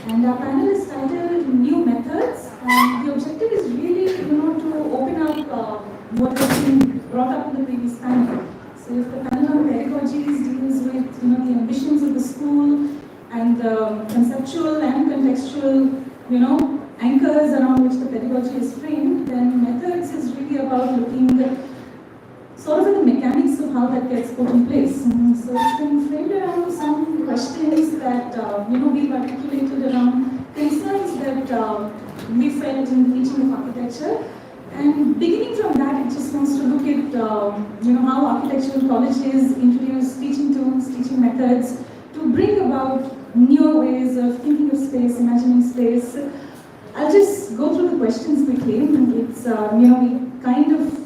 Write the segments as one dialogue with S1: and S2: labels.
S1: And our panel is titled New Methods, and the objective is really, to open up what has been brought up in the previous panel. So if the panel on pedagogies deals with, the ambitions of the school and the conceptual and contextual, anchors around which the pedagogy is framed, then methods is really about looking sort of at the mechanics of how that gets put in place. So it's been framed around some questions that we've articulated around concerns that we felt in the teaching of architecture. And beginning from that, it just wants to look at how architectural colleges introduce teaching tools, teaching methods to bring about newer ways of thinking of space, imagining space. I'll just go through the questions quickly. It's we kind of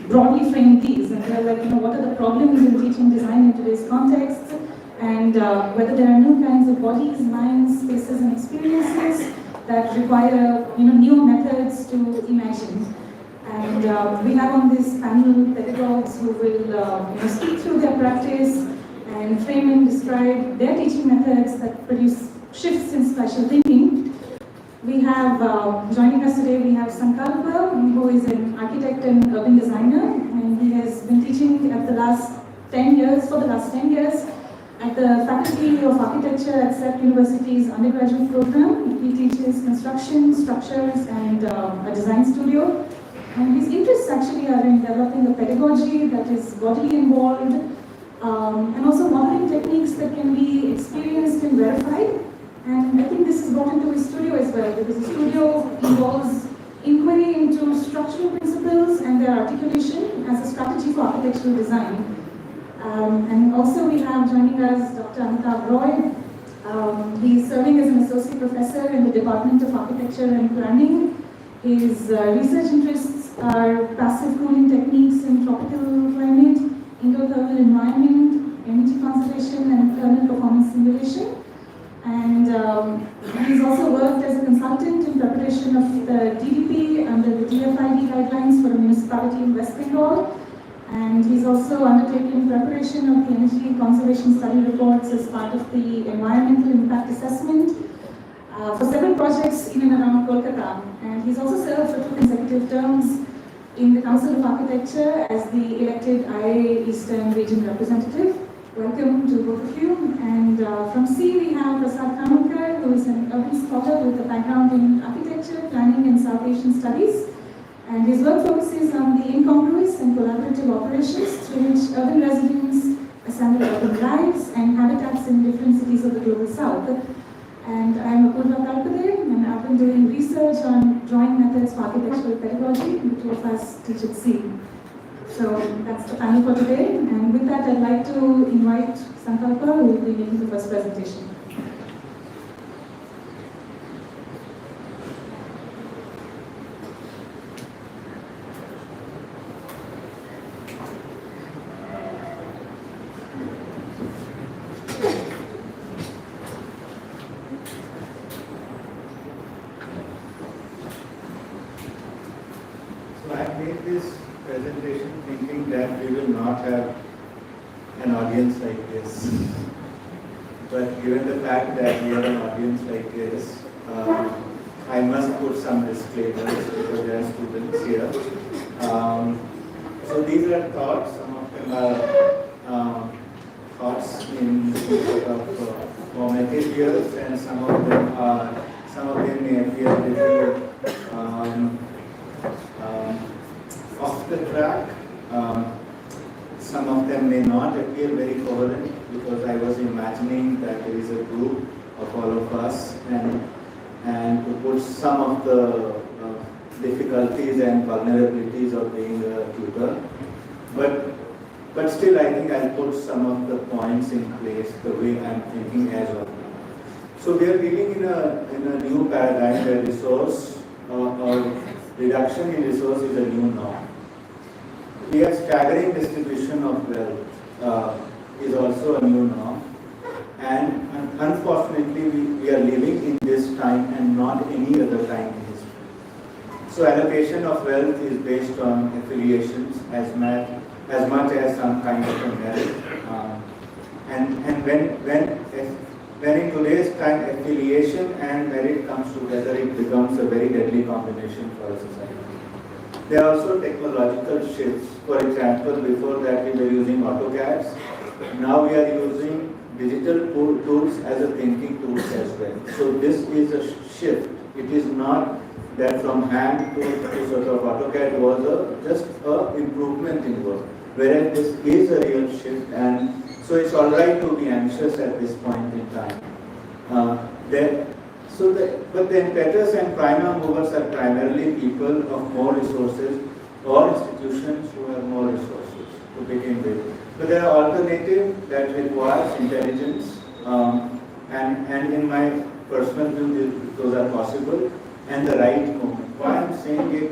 S1: broadly frame these, and they're like, what are the problems in teaching design in today's context, and whether there are new kinds of bodies, minds, spaces, and experiences that require, new methods to imagine. And we have on this panel pedagogues who will speak through their practice and frame and describe their teaching methods that produce shifts in spatial thinking. We have, joining us today, we have Sankalpa, who is an architect and urban designer, and he has been teaching for the last 10 years, at the Faculty of Architecture at CEPT University's undergraduate program. He teaches construction, structures, and a design studio. And his interests actually are in developing a pedagogy that is bodily involved, and also modeling techniques that can be experienced and verified. And I think this is brought into his studio as well, because the studio involves inquiry into structural principles and their articulation as a strategy for architectural design. And also we have joining us Dr. Amitabh Roy. He's serving as an associate professor in the Department of Architecture and Planning. His research interests are passive cooling techniques in tropical climate, endothermal environment, energy conservation, and thermal performance simulation. And he's also worked as a consultant in preparation of the DDP under the DFID guidelines for a municipality in West Bengal. And he's also undertaken preparation of the energy conservation study reports as part of the environmental impact assessment for several projects in and around Kolkata. And he's also served for 2 consecutive terms in the Council of Architecture as the elected IIA Eastern Region representative. Welcome to both of you. And from C, we have Prasad Khanulkar, who is an urban scholar with a background in architecture, planning, and South Asian studies. And his work focuses on the incongruous and collaborative operations through which urban residents assemble urban lives and habitats in different cities of the global south. And I'm Apurva Kalpade, and I've been doing research on drawing methods for architectural pedagogy. The 2 of us teach at C. So that's the panel for today, and with that I'd like to invite Sankalpa, who will be making the first presentation.
S2: So I made this presentation thinking that we will not have an audience like this. But given the fact that we have an audience like this, I must put some disclaimers because there are students here. So these are thoughts, some of them are thoughts in sort of formative years, and some of them may appear a little off the track. Some of them may not appear very coherent because I was imagining that there is a group of all of us, and to put some of the difficulties and vulnerabilities of being a tutor. But still, I think I'll put some of the points in place the way I'm thinking as of now. So we are dealing in a new paradigm where resource or reduction in resource is a new norm. We have staggering distribution of wealth is also a new norm, and unfortunately we are living in this time and not any other time in history. So allocation of wealth is based on affiliations as much as some kind of a merit, and when when in today's time affiliation and merit comes together, it becomes a very deadly combination for a society. There are also technological shifts. For example, before that we were using AutoCADs. Now we are using digital tools as a thinking tools as well. So this is a shift. It is not that from hand to sort of AutoCAD was just a improvement in work. Whereas this is a real shift, and so it's all right to be anxious at this point in time. But the impetus and prima movers are primarily people of more resources or institutions who have more resources to begin with. But there are alternatives that requires intelligence, and in my personal view, those are possible, and the right moment. Why I'm saying it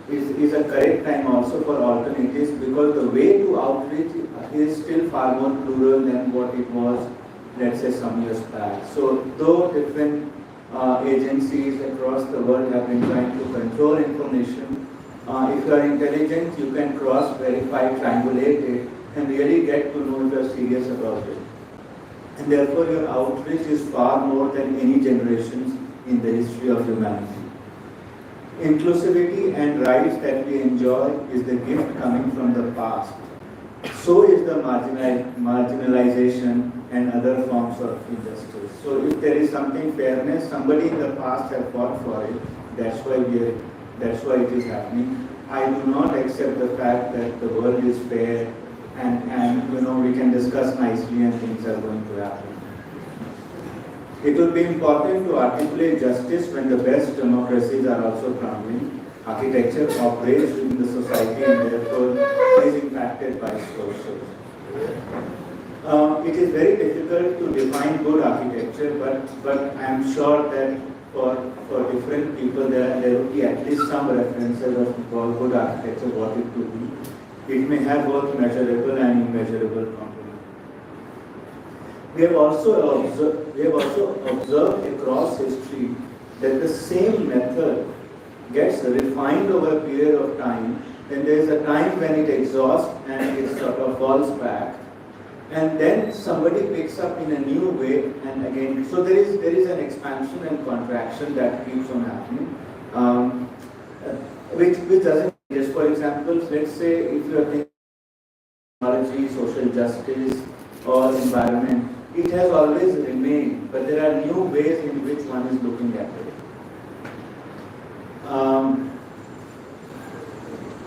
S2: is a correct time also for alternatives, because the way to outreach is still far more plural than what it was, let's say, some years back. So though different agencies across the world have been trying to control information, if you are intelligent, you can cross-verify, triangulate it, and really get to know if you are serious about it. And therefore your outreach is far more than any generations in the history of humanity. Inclusivity and rights that we enjoy is the gift coming from the past. So is the marginalization and other forms of injustice. So if there is something fairness, somebody in the past has fought for it. That's why it is happening. I do not accept the fact that the world is fair and we can discuss nicely and things are going to happen. It will be important to articulate justice when the best democracies are also crumbling. Architecture operates within the society and therefore is impacted by sources. It is very difficult to define good architecture, but I am sure that for different people there will be at least some references of what good architecture, what it could be. It may have both measurable and immeasurable components. We have also observed across history that the same method gets refined over a period of time. Then there is a time when it exhausts and it sort of falls back, and then somebody picks up in a new way, and again, so there is an expansion and contraction that keeps on happening, which doesn't. Just for example, let's say if you are thinking technology, social justice, or environment, it has always remained, but there are new ways in which one is looking at it.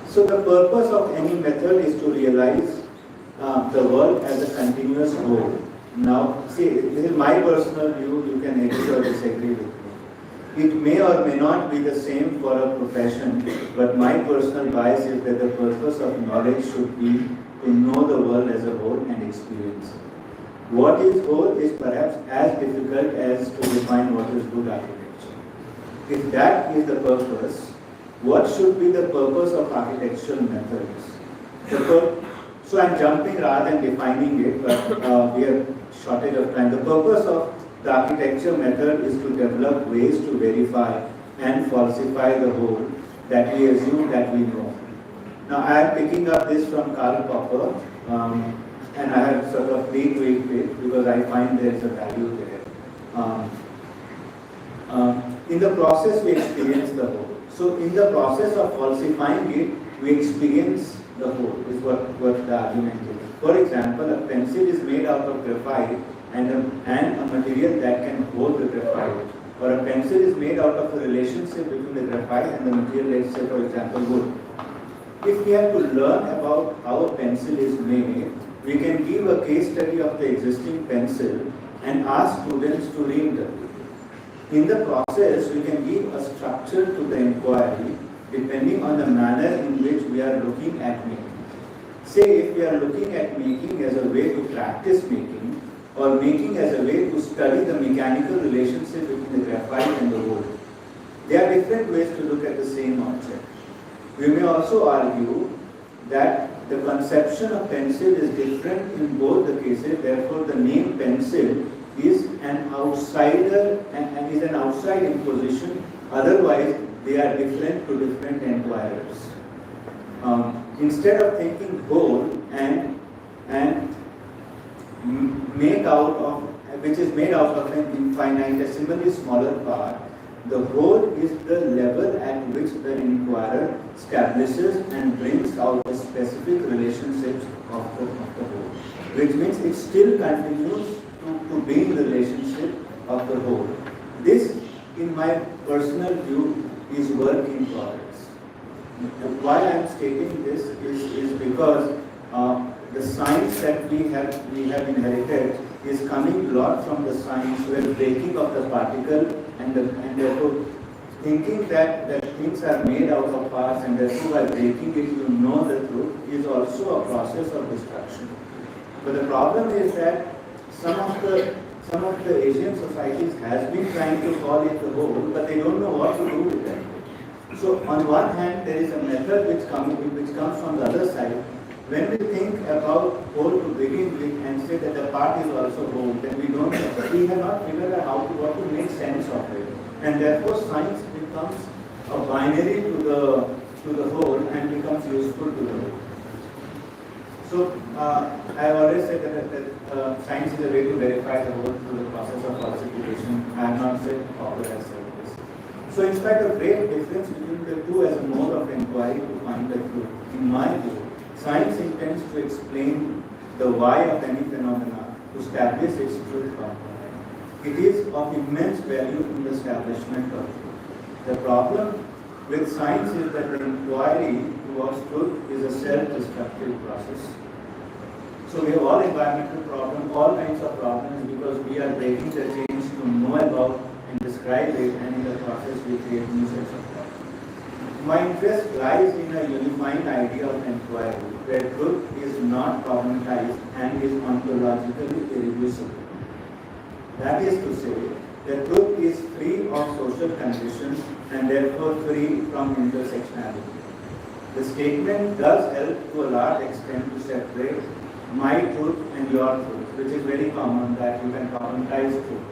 S2: So the purpose of any method is to realize the world as a continuous whole. Now, see, this is my personal view, you can agree or disagree with me. It may or may not be the same for a profession, but my personal bias is that the purpose of knowledge should be to know the world as a whole and experience it. What is whole is perhaps as difficult as to define what is good architecture. If that is the purpose, what should be the purpose of architectural methods? So I'm jumping rather than defining it, but we are shortage of time. The purpose of the architecture method is to develop ways to verify and falsify the whole that we assume that we know. Now I am picking up this from Karl Popper, and I have sort of retweeted it because I find there is a value there. In the process we experience the whole. So in the process of falsifying it, we experience the whole, is what the argument is. For example, a pencil is made out of graphite and a material that can hold the graphite. Or a pencil is made out of a relationship between the graphite and the material, let's say for example wood. If we have to learn about how a pencil is made, we can give a case study of the existing pencil and ask students to reinterpret. In the process, we can give a structure to the inquiry depending on the manner in which we are looking at making. Say if we are looking at making as a way to practice making, or making as a way to study the mechanical relationship between the graphite and the wood. There are different ways to look at the same object. We may also argue that the conception of pencil is different in both the cases, therefore the name pencil is an outsider and is an outside imposition, otherwise they are different to different inquirers. Instead of thinking whole and make out of which is made out of an infinitesimally smaller part, the whole is the level at which the inquirer establishes and brings out the specific relationships of the whole, which means it still continues to be in the relationship of the whole. This, in my personal view, is work in progress. Why I am stating this is because the science that we have inherited is coming a lot from the science where breaking of the particle and therefore thinking that things are made out of parts and therefore by breaking it you know the truth is also a process of destruction. But the problem is that some of the Asian societies has been trying to call it the whole, but they don't know what to do with it. So on one hand, there is a method which comes from the other side. When we think about whole to begin with and say that the part is also whole, then we have not figured out what to make sense of it. And therefore science becomes a binary to the whole and becomes useful to the whole. So I have always said that science is a way to verify the whole through the process of falsification. I have not said Popper has said this. So in fact a great difference between the two as a mode of inquiry to find the truth. In my view, science intends to explain the why of any phenomena, to establish its truth component. It is of immense value in the establishment of truth. The problem with science is that the inquiry towards truth is a self-destructive process. So we have all environmental problems, all kinds of problems because we are breaking the chains to know about and describe it, and in the process we create new sets of problems. My interest lies in a unifying idea of inquiry, where truth is not problematized and is ontologically irreducible. That is to say, that truth is free of social conditions and therefore free from intersectionality. The statement does help to a large extent to separate my truth and your truth, which is very common that you can problematize truth.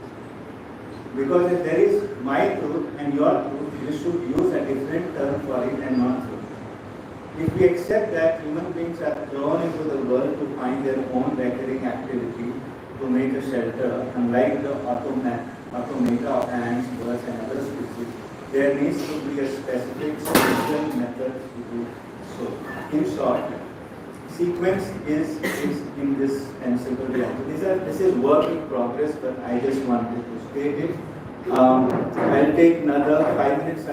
S2: Because if there is my truth and your truth, we should use a different term for it and not truth. If we accept that human beings are thrown into the world to find their own recurring activity to make a shelter, unlike the automata of ants, birds and other species, there needs to be a specific sequential method to do so. In short, sequence is indispensable reality. This is work in progress, but I just wanted to state it. I'll take another 5 minutes.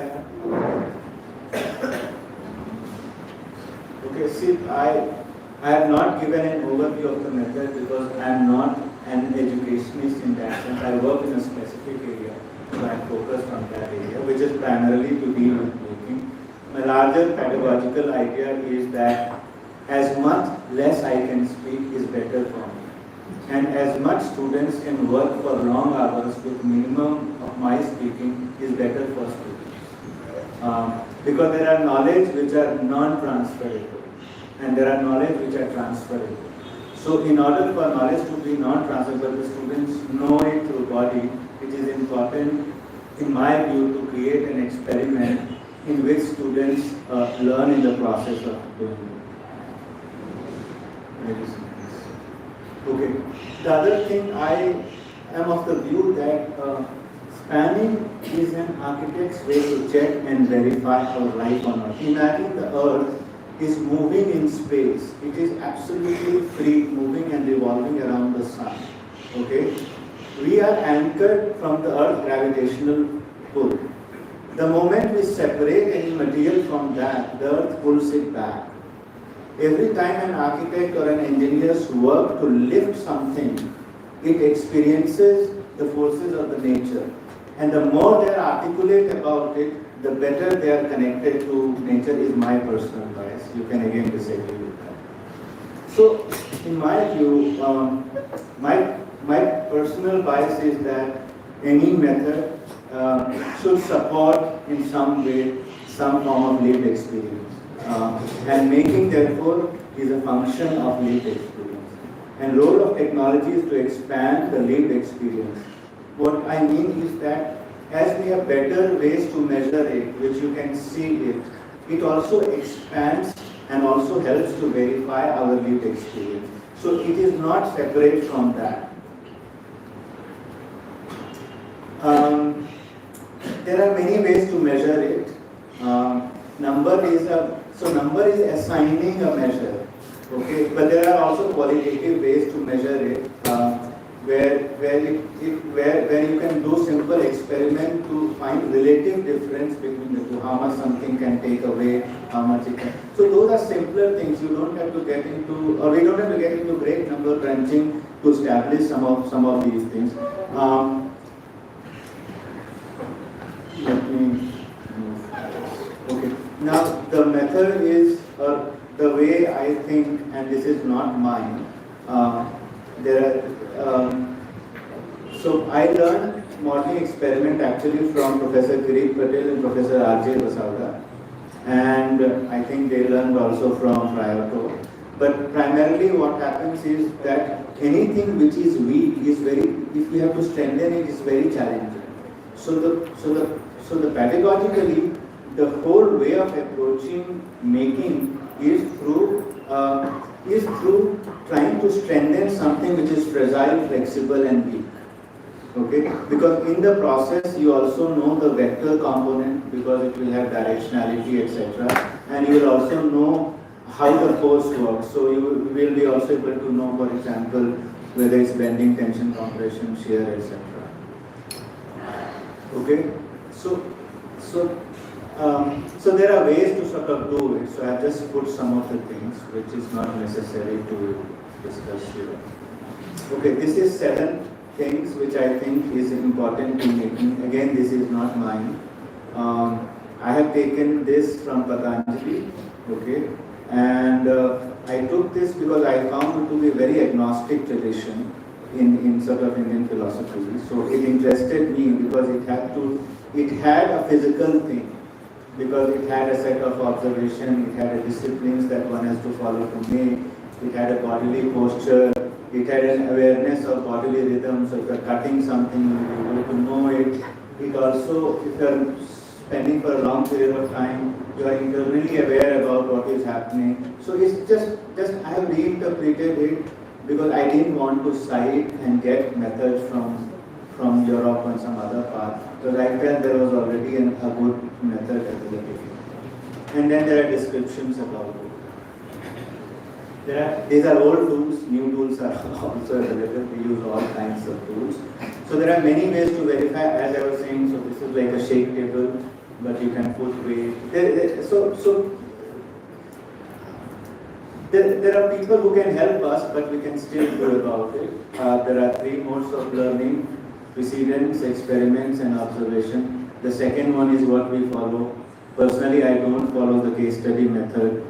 S2: Okay, see, I have not given an overview of the method because I am not an educationist in that sense. I work in a specific area, so I am focused on that area, which is primarily to deal with making. My larger pedagogical idea is that as much less I can speak is better for me. And as much students can work for long hours with minimum of my speaking is better for students. Because there are knowledge which are non-transferable and there are knowledge which are transferable. So in order for knowledge to be non-transferable, the students know it through body. It is important, in my view, to create an experiment in which students learn in the process of doing it. Okay. The other thing, I am of the view that spanning is an architect's way to check and verify our life on Earth. Imagine the Earth is moving in space. It is absolutely free, moving and revolving around the sun. Okay? We are anchored from the Earth's gravitational pull. The moment we separate any material from that, the Earth pulls it back. Every time an architect or an engineer's work to lift something, it experiences the forces of the nature. And the more they are articulate about it, the better they are connected to nature is my personal bias. You can again disagree with that. So, in my view, my personal bias is that any method should support in some way some form of lived experience. And making, therefore, is a function of lived experience. And role of technology is to expand the lived experience. What I mean is that as we have better ways to measure it, which you can see it, it also expands and also helps to verify our lived experience. So it is not separate from that. there are many ways to measure it. Number is assigning a measure, okay. But there are also qualitative ways to measure it, where you can do simple experiment to find relative difference between the two. How much something can take away, how much it can. So those are simpler things. You don't have to get into, or we don't have to get into great number crunching to establish some of these things. Let me move. Okay. Now the method is, the way I think, and this is not mine. So I learned modeling experiment actually from Professor Kirit Patel and Professor R.J. Vasavda, and I think they learned also from Prioto. But primarily what happens is that anything which is weak is if we have to strengthen it, is very challenging. So pedagogically, the whole way of approaching making is through trying to strengthen something which is fragile, flexible and weak. Okay, because in the process you also know the vector component, because it will have directionality, etc. And you will also know how the force works. So you will be also able to know, for example, whether it's bending, tension, compression, shear, etc. Okay, so there are ways to sort of do it. So I have just put some of the things which is not necessary to discuss here. Okay, this is 7 things which I think is important in making. Again, this is not mine. I have taken this from Patanjali, okay, and I took this because I found it to be a very agnostic tradition in sort of Indian philosophy. So it interested me because it had a physical thing, because it had a set of observation, it had a disciplines that one has to follow to make, it had a bodily posture, it had an awareness of bodily rhythm. So if you are cutting something, you will be able to know it. It also, if you are spending for a long period of time, you are internally aware about what is happening. So it's just I have reinterpreted it because I didn't want to cite and get methods from Europe and some other part, because I felt there was already a good method available. And then there are descriptions about it. These are old tools, new tools are also available. We use all kinds of tools. So there are many ways to verify, as I was saying. So this is like a shake table, but you can put weight. There are people who can help us, but we can still do about it. There are 3 modes of learning: precedence, experiments, and observation. The second one is what we follow. Personally, I don't follow the case study method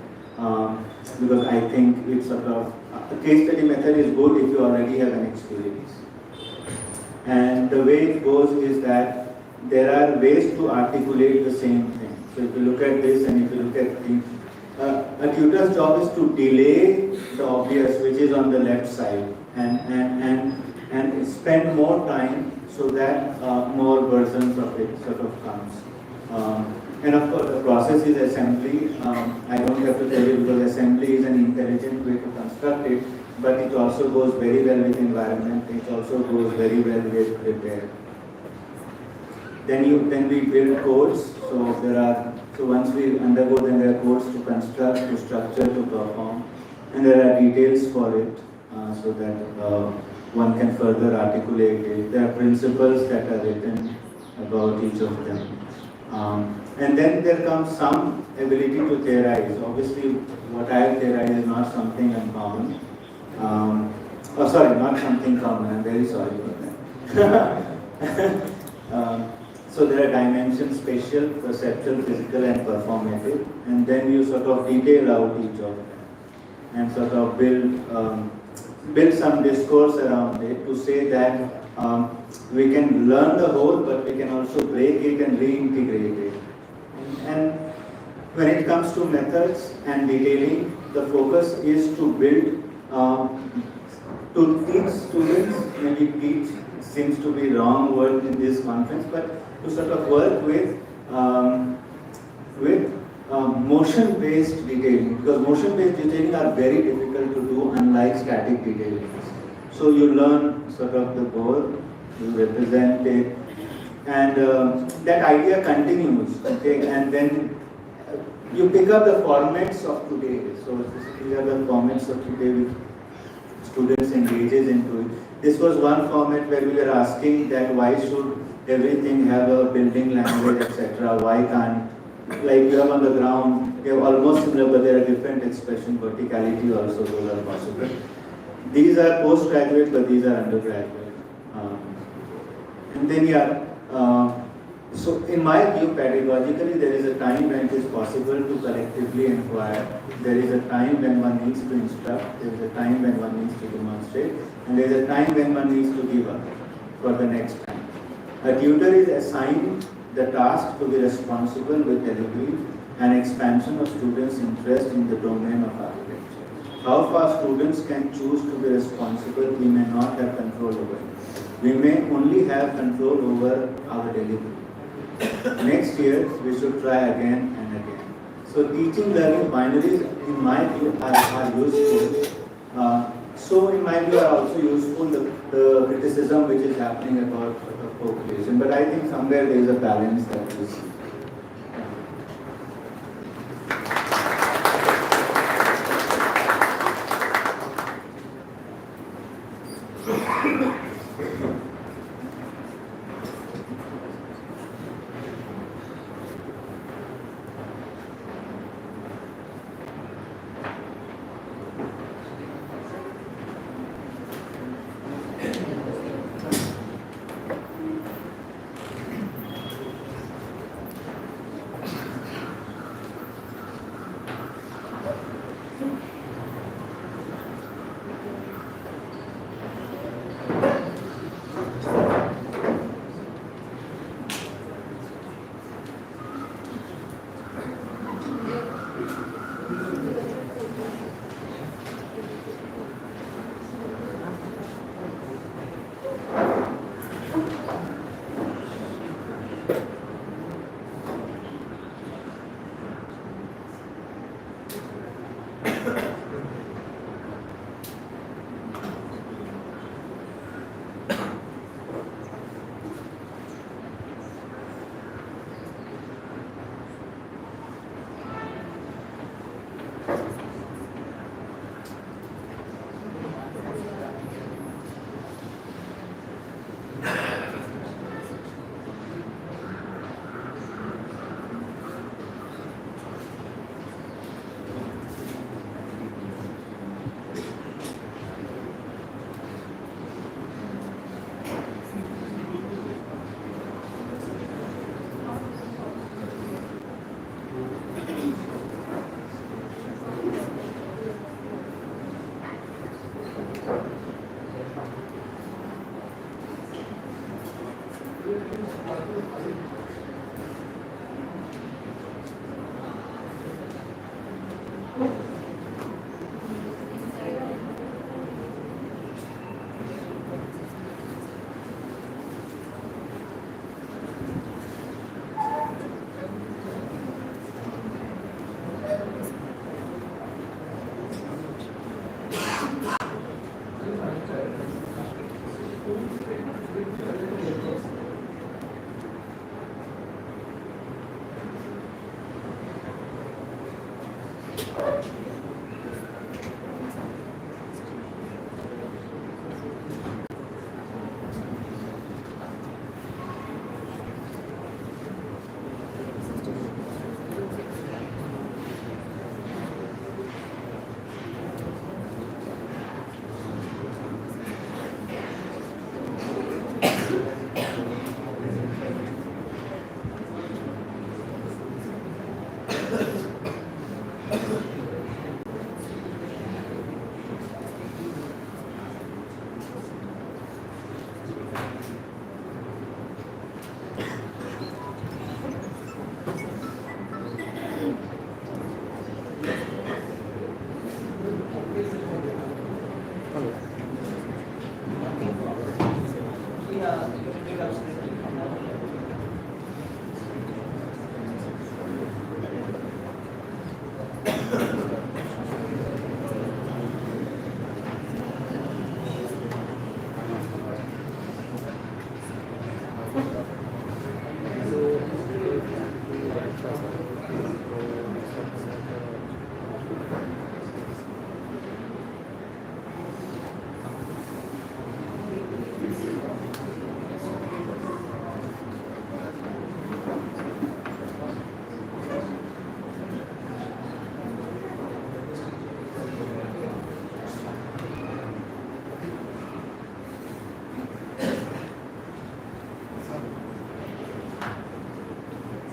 S2: because I think it's sort of, a case study method is good if you already have an experience. And the way it goes is that there are ways to articulate the same thing. So if you look at this and if you look at the a tutor's job is to delay the obvious, which is on the left side, and spend more time so that more versions of it sort of comes. And of course, the process is assembly. I don't have to tell you because assembly is an intelligent way to construct it, but it also goes very well with environment. It also goes very well with repair. Then we build codes. So once we undergo, then there are codes to construct, to structure, to perform, and there are details for it, so that one can further articulate it. There are principles that are written about each of them. And then there comes some ability to theorize. Obviously, what I have theorized is not something uncommon. Not something common. I'm very sorry for that. So there are dimensions: spatial, perceptual, physical, and performative. And then you sort of detail out each of them and sort of build some discourse around it to say that we can learn the whole, but we can also break it and reintegrate it. And when it comes to methods and detailing, the focus is to build, to teach students, maybe teach seems to be wrong word in this conference, but to sort of work with motion-based detailing, because motion-based detailing are very difficult to do, unlike static detailing. So you learn sort of the goal, you represent it, and that idea continues, okay, and then you pick up the formats of today. So these are the formats of today which students engages into it. This was one format where we were asking that why should everything have a building language, etc. Why can't, like you have on the ground, they are almost similar, but there are different expression, verticality also, those are possible. These are postgraduate, but these are undergraduate. And then so in my view, pedagogically, there is a time when it is possible to collectively inquire. There is a time when one needs to instruct. There is a time when one needs to demonstrate. And there is a time when one needs to give up for the next time. A tutor is assigned the task to be responsible with delivery and expansion of students' interest in the domain of architecture. How far students can choose to be responsible, we may not have control over. We may only have control over our delivery. Next year, we should try again and again. So teaching learning binaries, in my view, are useful. So in my view, are also useful the criticism which is happening about co-creation. But I think somewhere there is a balance that we see.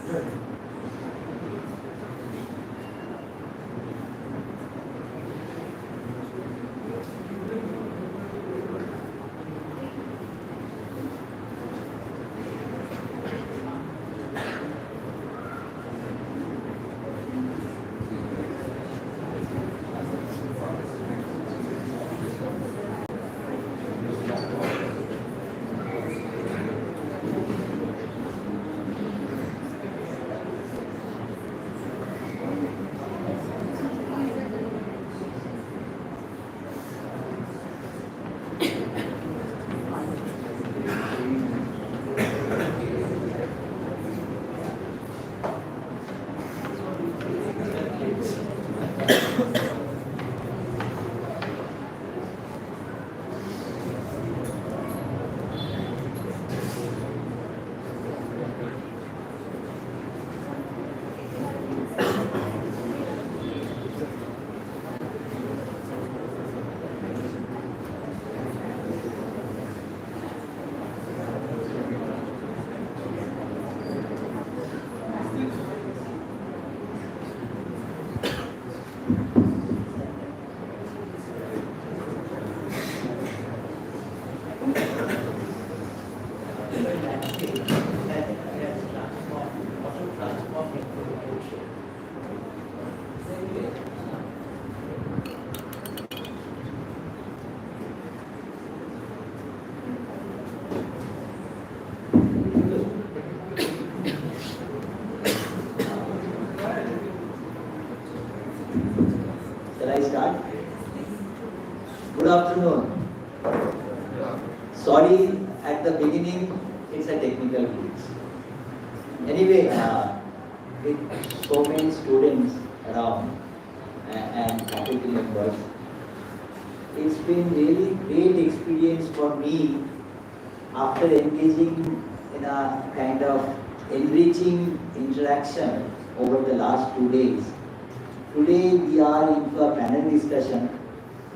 S3: Shall I start? Good afternoon. Sorry, at the beginning, it's a technical glitch. Anyway, with so many students around and faculty members, it's been really great experience for me after engaging in a kind of enriching interaction over the last 2 days. Today we are into a panel discussion.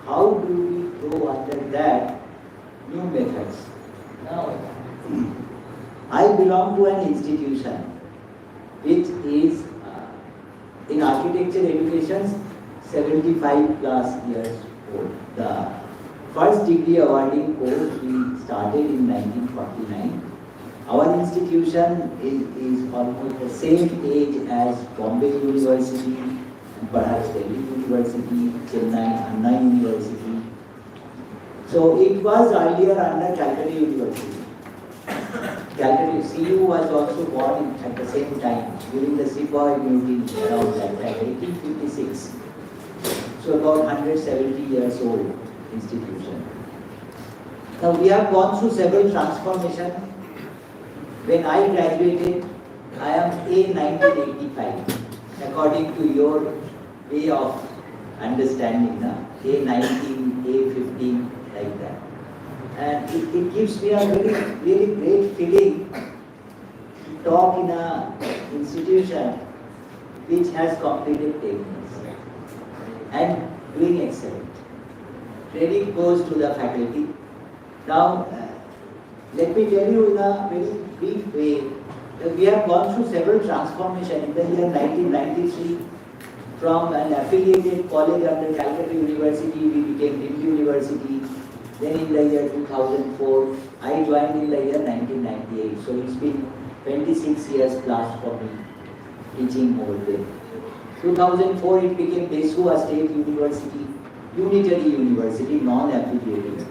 S3: How do we go under that new methods? Now, I belong to an institution which is in architecture education 75 plus years old. The first degree awarding course we started in 1949. Our institution is almost the same age as Bombay University, perhaps Delhi University, Chennai, Anna University. So it was earlier under Calcutta University. Calcutta CU was also born at the same time during the Sepoy mutiny around that time, 1856. So about 170 years old institution. Now we have gone through several transformations. When I graduated, I am A 1985, according to your way of understanding, A 19, A 15, like that. And it gives me a really great feeling to talk in an institution which has completed techniques and doing excellent. Credit goes to the faculty. Now, let me tell you in a very brief way that we have gone through several transformations. In the year 1993, from an affiliated college under Calcutta University, we became Delhi University. Then in the year 2004, I joined in the year 1998. So it's been 26 years plus for me teaching over there. 2004, it became Desua State University, Unitary University, non-affiliated.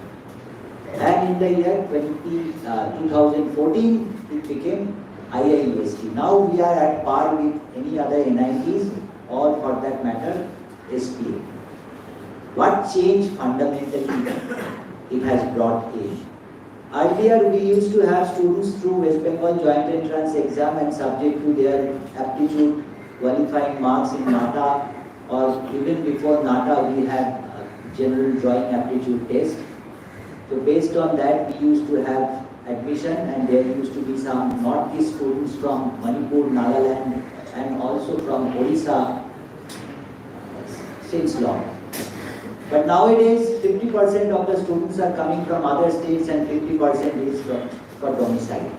S3: And in the year 2014, it became IIST. Now we are at par with any other NITs or for that matter, SPA. What change fundamentally it has brought in? Earlier we used to have students through West Bengal Joint Entrance Exam and subject to their aptitude qualifying marks in NATA, or even before NATA we had general drawing aptitude test. So based on that we used to have admission, and there used to be some Northeast students from Manipur, Nagaland and also from Odisha since long. But nowadays 50% of the students are coming from other states and 50% is for domicile.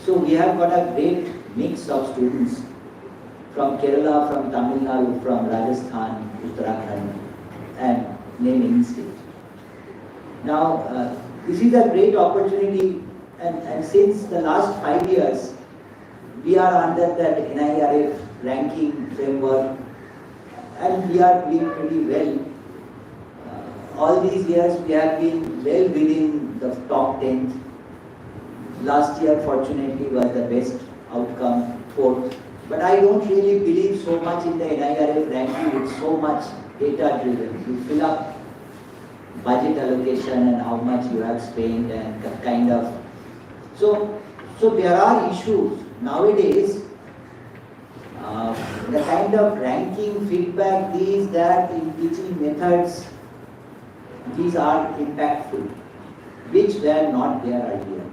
S3: So we have got a great mix of students from Kerala, from Tamil Nadu, from Rajasthan, Uttarakhand, and name any state. Now, this is a great opportunity, and since the last 5 years, we are under that NIRF ranking framework, and we are doing pretty well. All these years, we have been well within the top 10. Last year, fortunately, was the best outcome, 4th. But I don't really believe so much in the NIRF ranking. It's so much data-driven. You fill up budget allocation and how much you have spent and the kind of... So there are issues. Nowadays, the kind of ranking feedback, these, that, in teaching methods, these are impactful, which were not there earlier.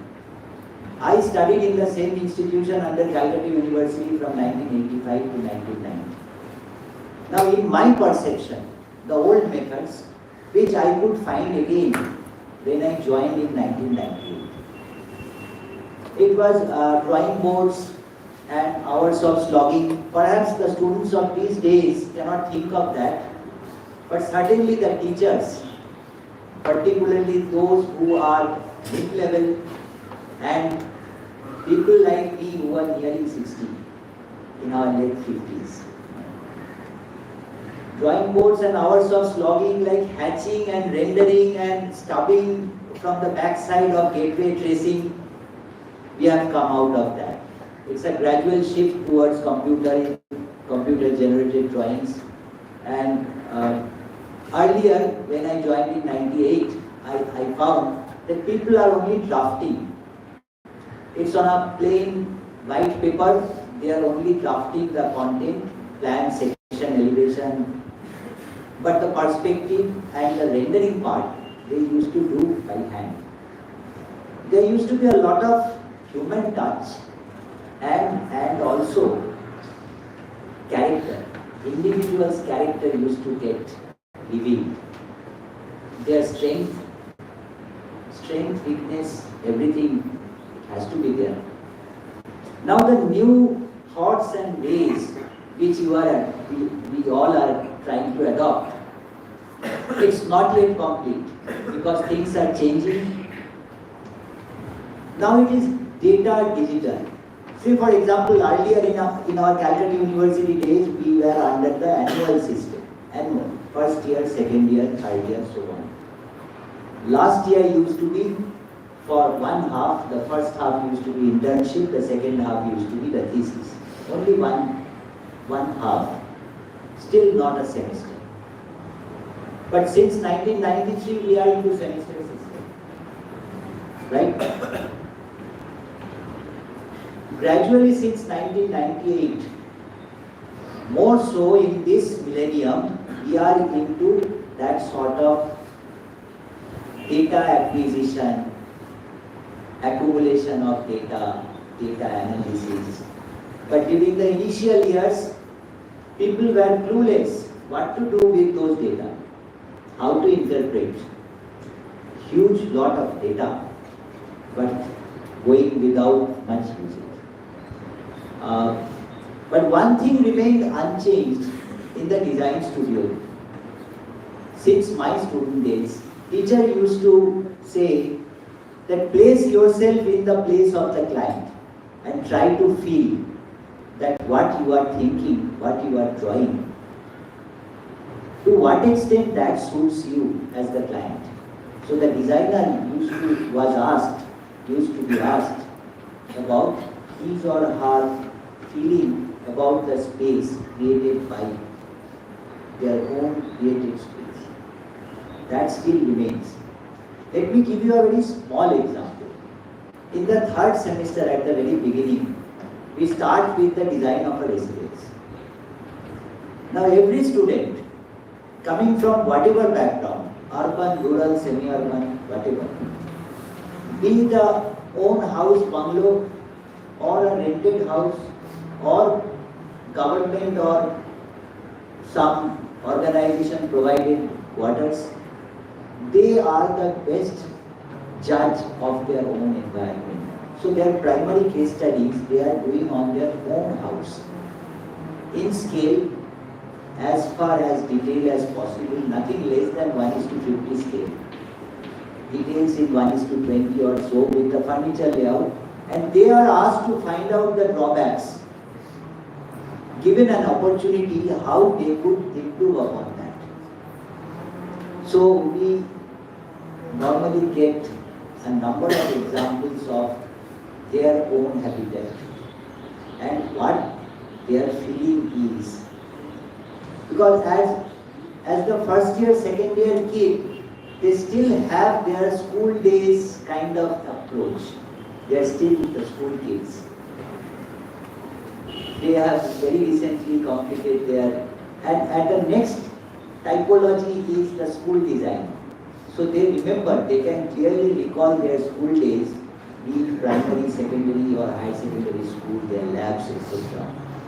S3: I studied in the same institution under Calcutta University from 1985 to 1990. Now, in my perception, the old methods, which I could find again when I joined in 1998. It was drawing boards and hours of slogging. Perhaps the students of these days cannot think of that, but certainly the teachers, particularly those who are mid-level and people like me who are nearing 60, in our late 50s. Drawing boards and hours of slogging like hatching and rendering and stubbing from the backside of gateway tracing, we have come out of that. It's a gradual shift towards computer-generated drawings. And earlier, when I joined in 98, I found that people are only drafting. It's on a plain white paper, they are only drafting the content, plan, section, elevation. But the perspective and the rendering part, they used to do by hand. There used to be a lot of human touch and also character. Individual's character used to get revealed. Their strength, weakness, everything has to be there. Now the new thoughts and ways which we all are trying to adopt, it's not yet complete because things are changing. Now it is data digital. Say for example, earlier in our Calcutta University days, we were under the annual system. Annual. First year, second year, third year, so on. Last year used to be for one half, the first half used to be internship, the second half used to be the thesis. Only one half. Still not a semester. But since 1993, we are into semester system. Right? Gradually since 1998, more so in this millennium, we are into that sort of data acquisition, accumulation of data analysis. But during the initial years, people were clueless what to do with those data, how to interpret. Huge lot of data, but going without much usage. But one thing remained unchanged in the design studio. Since my student days, teacher used to say that place yourself in the place of the client and try to feel that what you are thinking, what you are drawing, to what extent that suits you as the client. So the designer used to be asked about his or her feeling about the space created by their own created space. That still remains. Let me give you a very small example. In the third semester at the very beginning, we start with the design of a residence. Now every student coming from whatever background, urban, rural, semi-urban, whatever, be it a own house, bungalow, or a rented house, or government or some organization provided quarters, they are the best judge of their own environment. So their primary case studies they are doing on their own house. In scale, as far as detail as possible, nothing less than 1:50 scale. Details in 1:20 or so with the furniture layout, and they are asked to find out the drawbacks. Given an opportunity, how they could improve upon that. So we normally get a number of examples of their own habitat and what their feeling is. Because as the first year, second year kid, they still have their school days kind of approach. They are still the school kids. They have very recently completed and the next typology is the school design. So they remember, they can clearly recall their school days, be it primary, secondary or high secondary school, their labs, etc.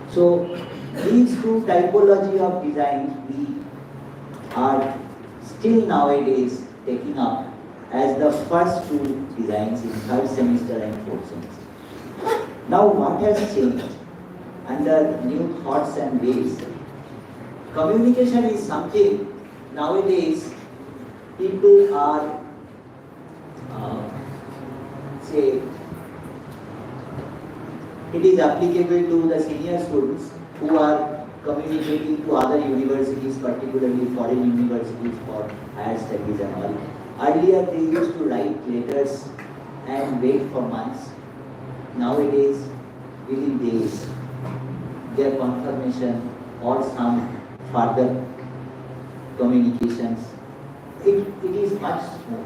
S3: So these two typology of design we are still nowadays taking up as the first two designs in third semester and fourth semester. Now what has changed under new thoughts and ways? Communication is something nowadays people are say it is applicable to the senior students who are communicating to other universities, particularly foreign universities for higher studies and all. Earlier they used to write letters and wait for months. Nowadays, within days, their confirmation or some further communications, it is much smooth.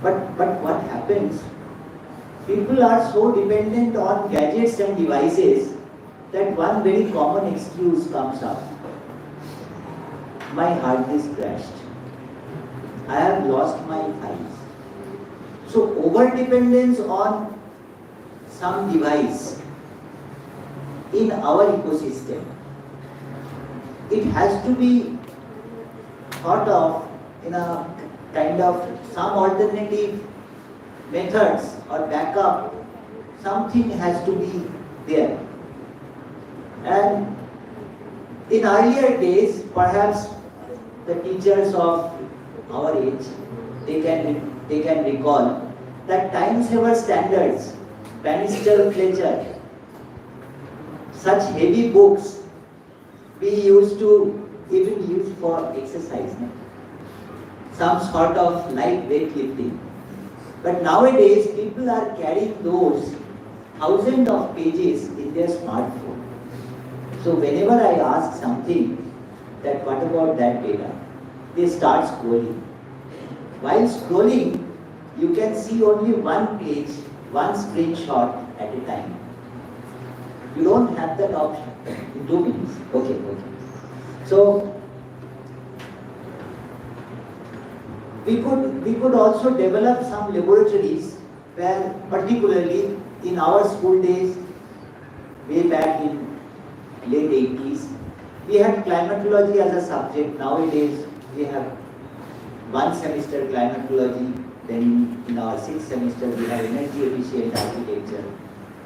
S3: But what happens? People are so dependent on gadgets and devices that one very common excuse comes up. My hard disk crashed. I have lost my files. So over-dependence on some device in our ecosystem, it has to be thought of in a kind of some alternative methods or backup. Something has to be there. And in earlier days, perhaps the teachers of our age, they can recall that time-saver standards, Bannister Fletcher, such heavy books we used to even use for exercise, no? Some sort of light weightlifting. But nowadays, people are carrying those thousands of pages in their smartphone. So whenever I ask something, that what about that data, they start scrolling. While scrolling, you can see only one page, one screenshot at a time. You don't have that option in 2 minutes. Okay. So we could also develop some laboratories where, particularly in our school days, way back in late 80s, we had climatology as a subject. Nowadays, we have one semester climatology, then in our 6th semester we have energy efficient architecture.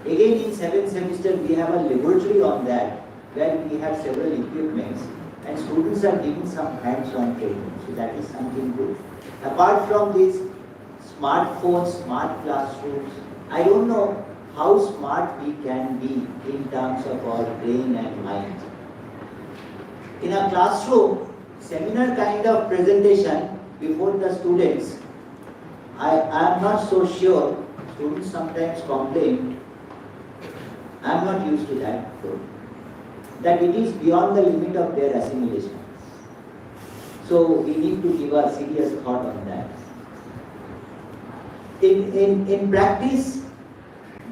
S3: Again in 7th semester we have a laboratory on that where we have several equipments and students are given some hands-on training. So that is something good. Apart from these smartphones, smart classrooms, I don't know how smart we can be in terms of our brain and mind. In a classroom, seminar kind of presentation before the students, I am not so sure. Students sometimes complain, I am not used to that though, that it is beyond the limit of their assimilation. So we need to give a serious thought on that. In practice,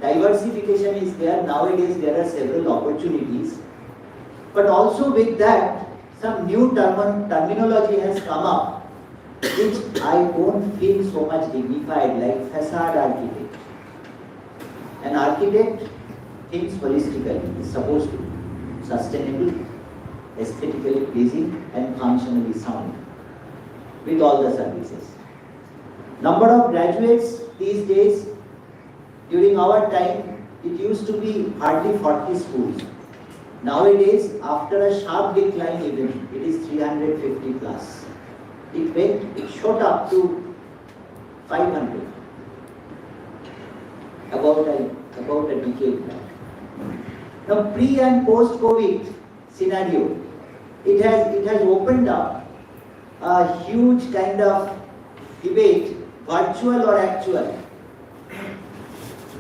S3: diversification is there. Nowadays there are several opportunities. But also with that, some new terminology has come up, which I don't feel so much dignified, like facade architect. An architect thinks holistically, is supposed to be sustainable, aesthetically pleasing and functionally sound with all the services. Number of graduates these days During our time, it used to be hardly 40 schools. Nowadays, after a sharp decline even, it is 350 plus. It shot up to 500 about a decade back. Now, pre and post COVID scenario, it has opened up a huge kind of debate, virtual or actual.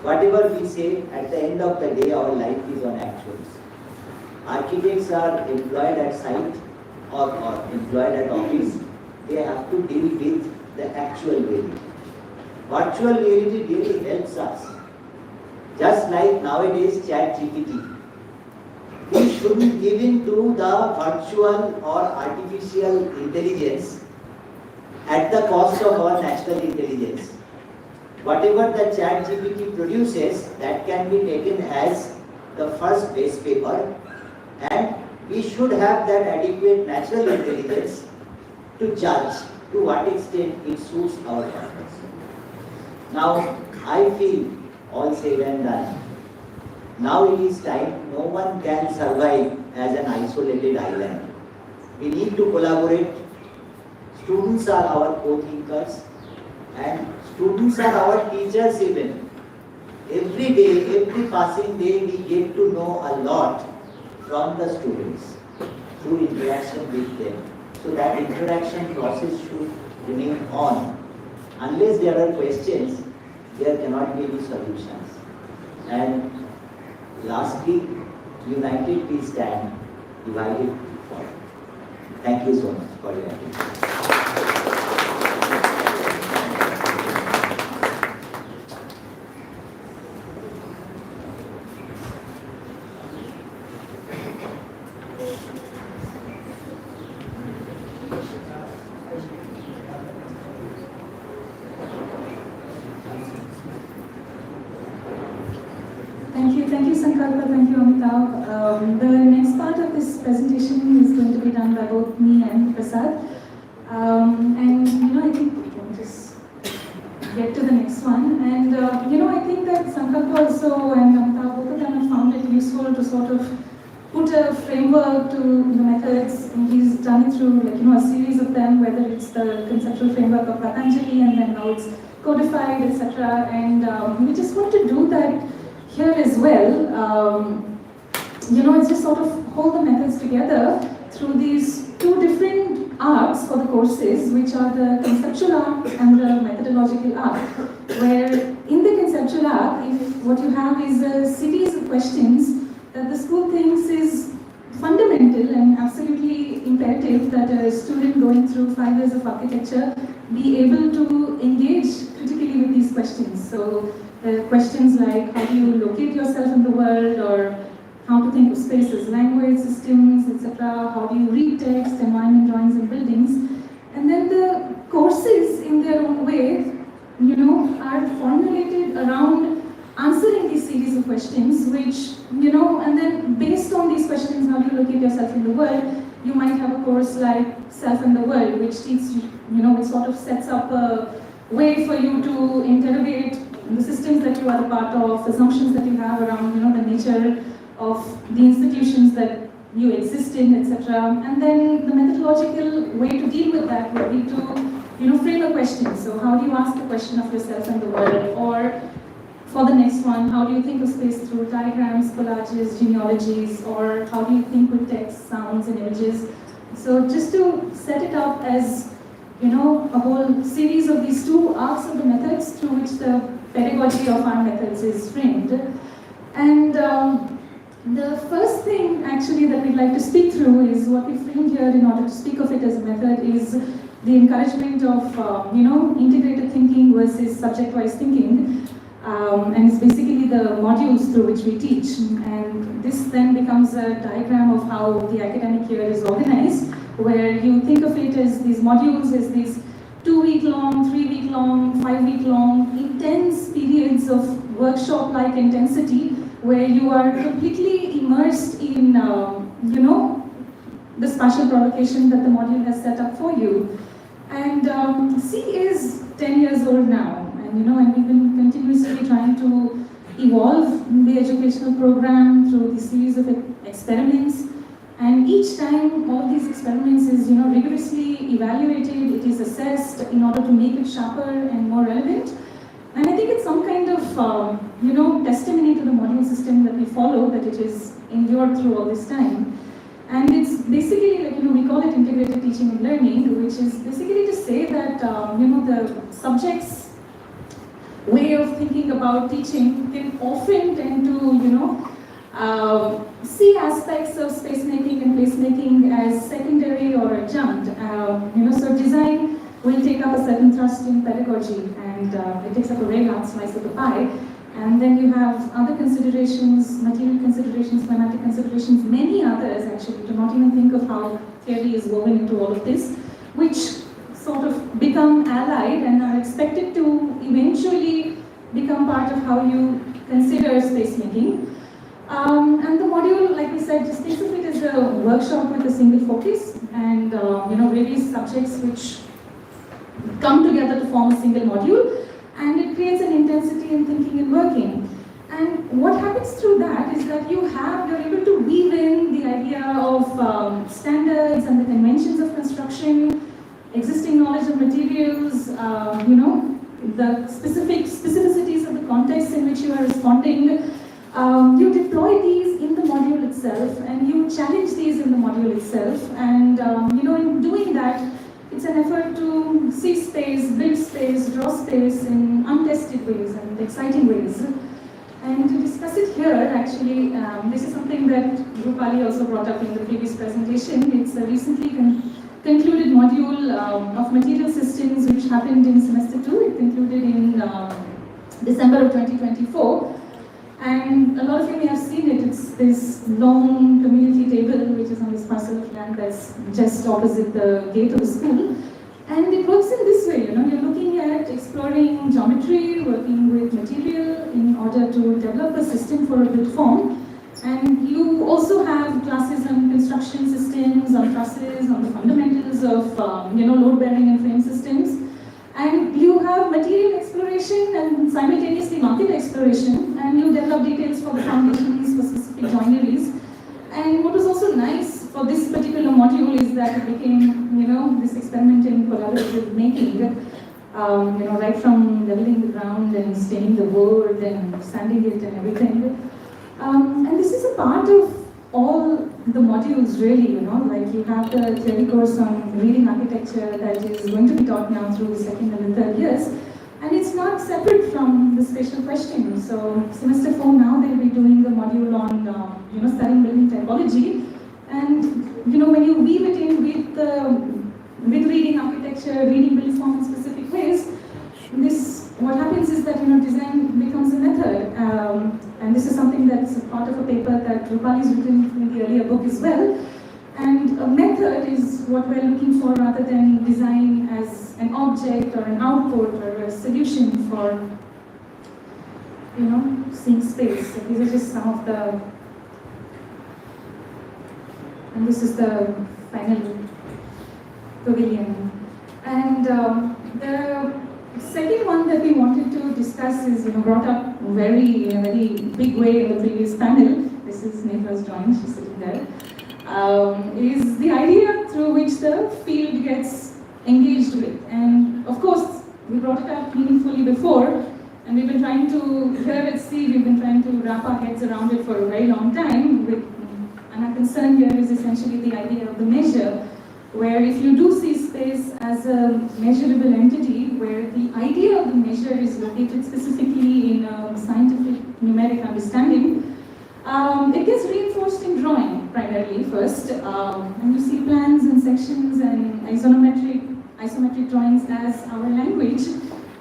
S3: Whatever we say, at the end of the day, our life is on actuals. Architects are employed at site or employed at office. They have to deal with the actual reality. Virtual reality really helps us. Just like nowadays ChatGPT. We shouldn't give in to the virtual or artificial intelligence at the cost of our national intelligence. Whatever the ChatGPT produces, that can be taken as the first base paper, and we should have that adequate natural intelligence to judge to what extent it suits our purpose. Now, I feel all said and done. Now it is time, no one can survive as an isolated island. We need to collaborate. Students are our co-thinkers and students are our teachers even. Every day, every passing day, we get to know a lot from the students through interaction with them. So that interaction process should remain on. Unless there are questions, there cannot be any solutions. And lastly, united we stand, divided we fall. Thank you so much for your attention.
S1: Thank you Sankalpa, thank you Amitav. The next part of this presentation is going to be done by both me and Prasad. And I think we can just get to the next one. And I think that Sankalpa also and Amitav, both of them have found it useful to sort of put a framework to the methods. And he's done it through a series of them, whether it's the conceptual framework of Patanjali and then now it's codified, etc. And we just want to do that here as well. It's just sort of hold the methods together through these two different arcs for the courses, which are the conceptual arc and the methodological arc, where in the conceptual arc, if what you have is a series of questions that the school thinks is fundamental and absolutely imperative that a student going through 5 years of architecture be able to engage critically with these questions. So questions like how do you locate yourself in the world, or how to think of space as language, systems, etc. How do you read text, environment drawings and buildings. And then the courses in their own way, are formulated around answering these series of questions, which, and then based on these questions, how do you locate yourself in the world, you might have a course like Self and the World, which teaches you, which sort of sets up a way for you to interrogate the systems that you are a part of, assumptions that you have around, the nature of the institutions that you exist in, etc. And then the methodological way to deal with that would be to, frame a question. So how do you ask the question of yourself and the world? Or for the next one, how do you think of space through diagrams, collages, genealogies, or how do you think with text, sounds, and images? So just to set it up as, a whole series of these two arcs of the methods through which the pedagogy of our methods is framed. And the first thing actually that we'd like to speak through is what we framed here in order to speak of it as a method is the encouragement of, integrated thinking versus subject-wise thinking. And it's basically the modules through which we teach. And this then becomes a diagram of how the academic year is organized, where you think of it as these modules, as these 2-week-long, 3-week-long, 5-week-long, intense periods of workshop-like intensity, where you are completely immersed in, the spatial provocation that the module has set up for you. And C is 10 years old now. and we've been continuously trying to evolve the educational program through the series of experiments. And each time all these experiments is rigorously evaluated, it is assessed in order to make it sharper and more relevant. And I think it's some kind of testimony to the module system that we follow, that it is endured through all this time. And it's basically like, we call it integrated teaching and learning, which is basically to say that, the subject's way of thinking about teaching can often tend to, see aspects of space making and placemaking as secondary or adjunct. So design will take up a certain thrust in pedagogy, and it takes up a very large slice of the pie. And then you have other considerations, material considerations, climatic considerations, many others actually, to not even think of how theory is woven into all of this, which sort of become allied and are expected to eventually become part of how you consider space making. And the module, like we said, just thinks of it as a workshop with a single focus, and various subjects which come together to form a single module, and it creates an intensity in thinking and working. And what happens through that is that you're able to weave in the idea of standards and the conventions of construction, existing knowledge of materials, the specificities of the context in which you are responding. You deploy these in the module itself, and you challenge these in the module itself. And in doing that, it's an effort to see space, build space, draw space in untested ways and exciting ways. And to discuss it here, actually, this is something that Rupali also brought up in the previous presentation. It's a recently concluded module of material systems, which happened in semester 2. It concluded in December of 2024. And a lot of you may have seen it. It's this long community table which is on this parcel of land that's just opposite the gate of the school. And it works in this way, you're looking at exploring geometry, working with material in order to develop a system for a built form. And you also have classes on construction systems, on trusses, on the fundamentals of load-bearing and frame systems. And you have material exploration and simultaneously market exploration, and you develop details for the foundations, for specific joineries. And what was also nice for this particular module is that it became, this experiment in collaborative making, right from leveling the ground and staining the wood and sanding it and everything. And this is a part of all the modules really, like you have the theory course on reading architecture that is going to be taught now through second and the third years, and it's not separate from the spatial question. So semester 4 now they'll be doing the module on studying building typology, and when you weave it in with reading architecture, reading building form in specific ways, what happens is that design becomes a method, and this is something that's a part of a paper that Rupali's written in the earlier book as well. And a method is what we're looking for, rather than design as an object or an output or a solution for seeing space. So these are just some of the, and this is the final pavilion. And the second one that we wanted to discuss is brought up in a very big way in the previous panel. This is Netra's drawing, she's sitting there. Is the idea through which the field gets engaged with. And of course, we brought it up meaningfully before, and we've been trying to, here at SEED, we've been trying to wrap our heads around it for a very long time. And our concern here is essentially the idea of the measure, where if you do see space as a measurable entity, where the idea of the measure is located specifically in a scientific numeric understanding, it gets reinforced in drawing primarily first. And you see plans and sections and isometric drawings as our language.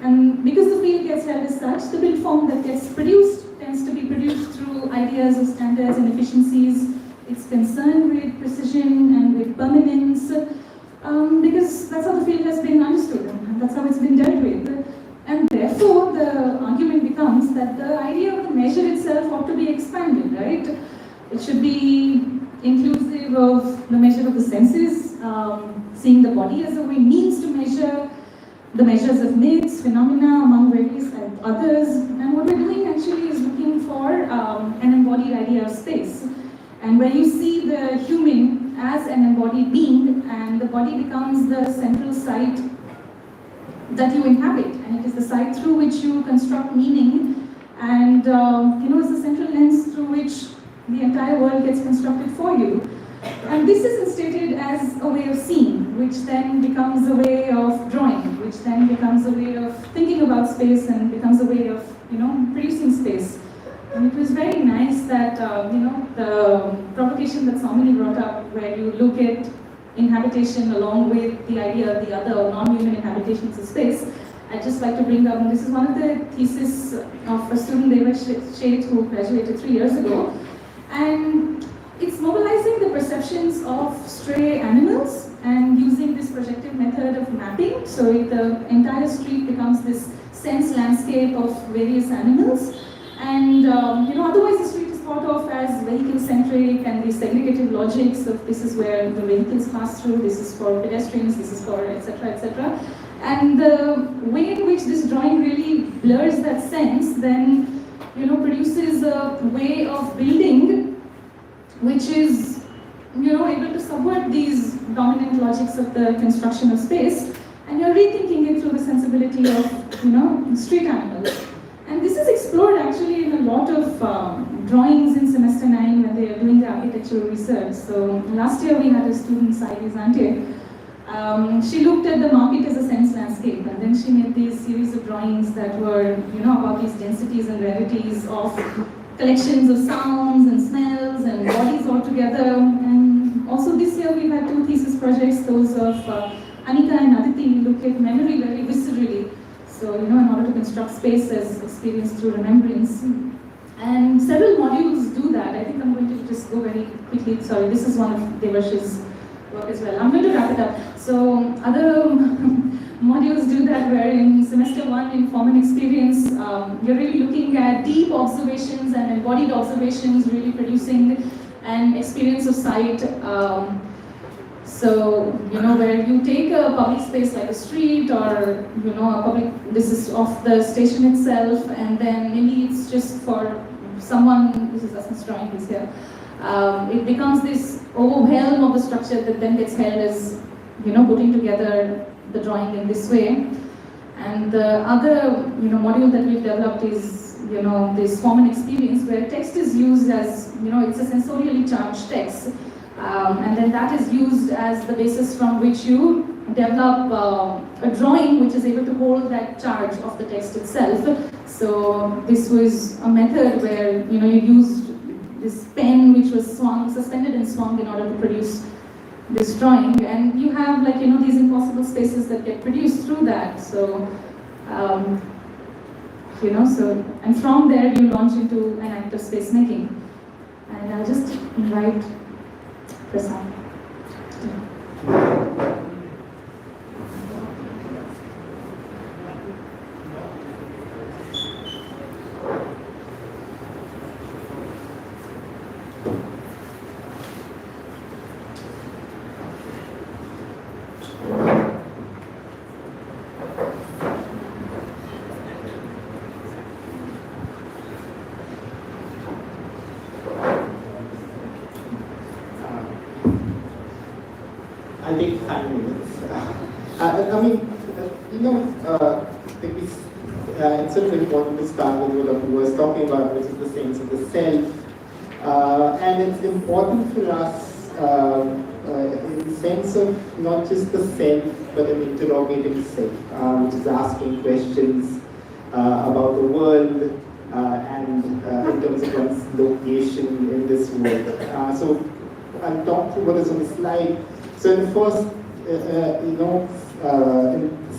S1: And because the field gets held as such, the built form that gets produced tends to be produced through ideas of standards and efficiencies. It's concerned with precision and with permanence, because that's how the field has been understood and that's how it's been dealt with. And therefore, the argument becomes that the idea of the measure itself ought to be expanded, right? It should be inclusive of the measure of the senses, seeing the body as a way means to measure, the measures of myths, phenomena, among various others. And what we're doing actually is looking for an embodied idea of space. And where you see the human as an embodied being, and the body becomes the central site that you inhabit, and it is the site through which you construct meaning, and it's the central lens through which the entire world gets constructed for you. And this is instated as a way of seeing, which then becomes a way of drawing, which then becomes a way of thinking about space and becomes a way of, producing space. And it was very nice that, the provocation that Somini brought up, where you look at inhabitation along with the idea of the other or non-human inhabitations of space. I'd just like to bring up, and this is one of the theses of a student, Deva Sheth, who graduated 3 years ago. And it's mobilizing the perceptions of stray animals and using this projective method of mapping. So the entire street becomes this sense landscape of various animals. And otherwise the street is thought of as vehicle-centric, and the segregative logics of this is where the vehicles pass through, this is for pedestrians, this is for etc., etc. And the way in which this drawing really blurs that sense then, produces a way of building which is, able to subvert these dominant logics of the construction of space, and you're rethinking it through the sensibility of, street animals. And this is explored actually in a lot of drawings in semester 9 when they are doing the architectural research. So last year we had a student, Saidi Zante. She looked at the market as a sense landscape, and then she made these series of drawings that were, about these densities and rarities of collections of sounds and smells and bodies all together. And also this year we've had 2 thesis projects, those of Anika and Aditi look at memory very viscerally. So, in order to construct space as experienced through remembrance. And several modules do that. I think I'm going to just go very quickly. Sorry, this is one of Devash's work as well. I'm going to wrap it up. So, other modules do that, where in semester 1 in form and experience, you're really looking at deep observations and embodied observations, really producing an experience of sight. So, where you take a public space like a street or, this is of the station itself, and then maybe it's just for someone, this is Asma's drawing this here, it becomes this overwhelm of the structure that then gets held as, putting together the drawing in this way. And the other, module that we've developed is, this form and experience, where text is used as, it's a sensorially charged text. And then that is used as the basis from which you develop a drawing which is able to hold that charge of the text itself. So this was a method where you used this pen which was suspended and swung in order to produce this drawing, and you have these impossible spaces that get produced through that. So and from there you launch into an act of space making. And I'll just invite Prasad.
S4: I'll take 5 minutes. It's sort of important to start with what I was talking about, which is the sense of the self. And it's important for us in the sense of not just the self, but an interrogative self, which is asking questions about the world and in terms of one's location in this world. So I'll talk through what is on the slide. So in the first, in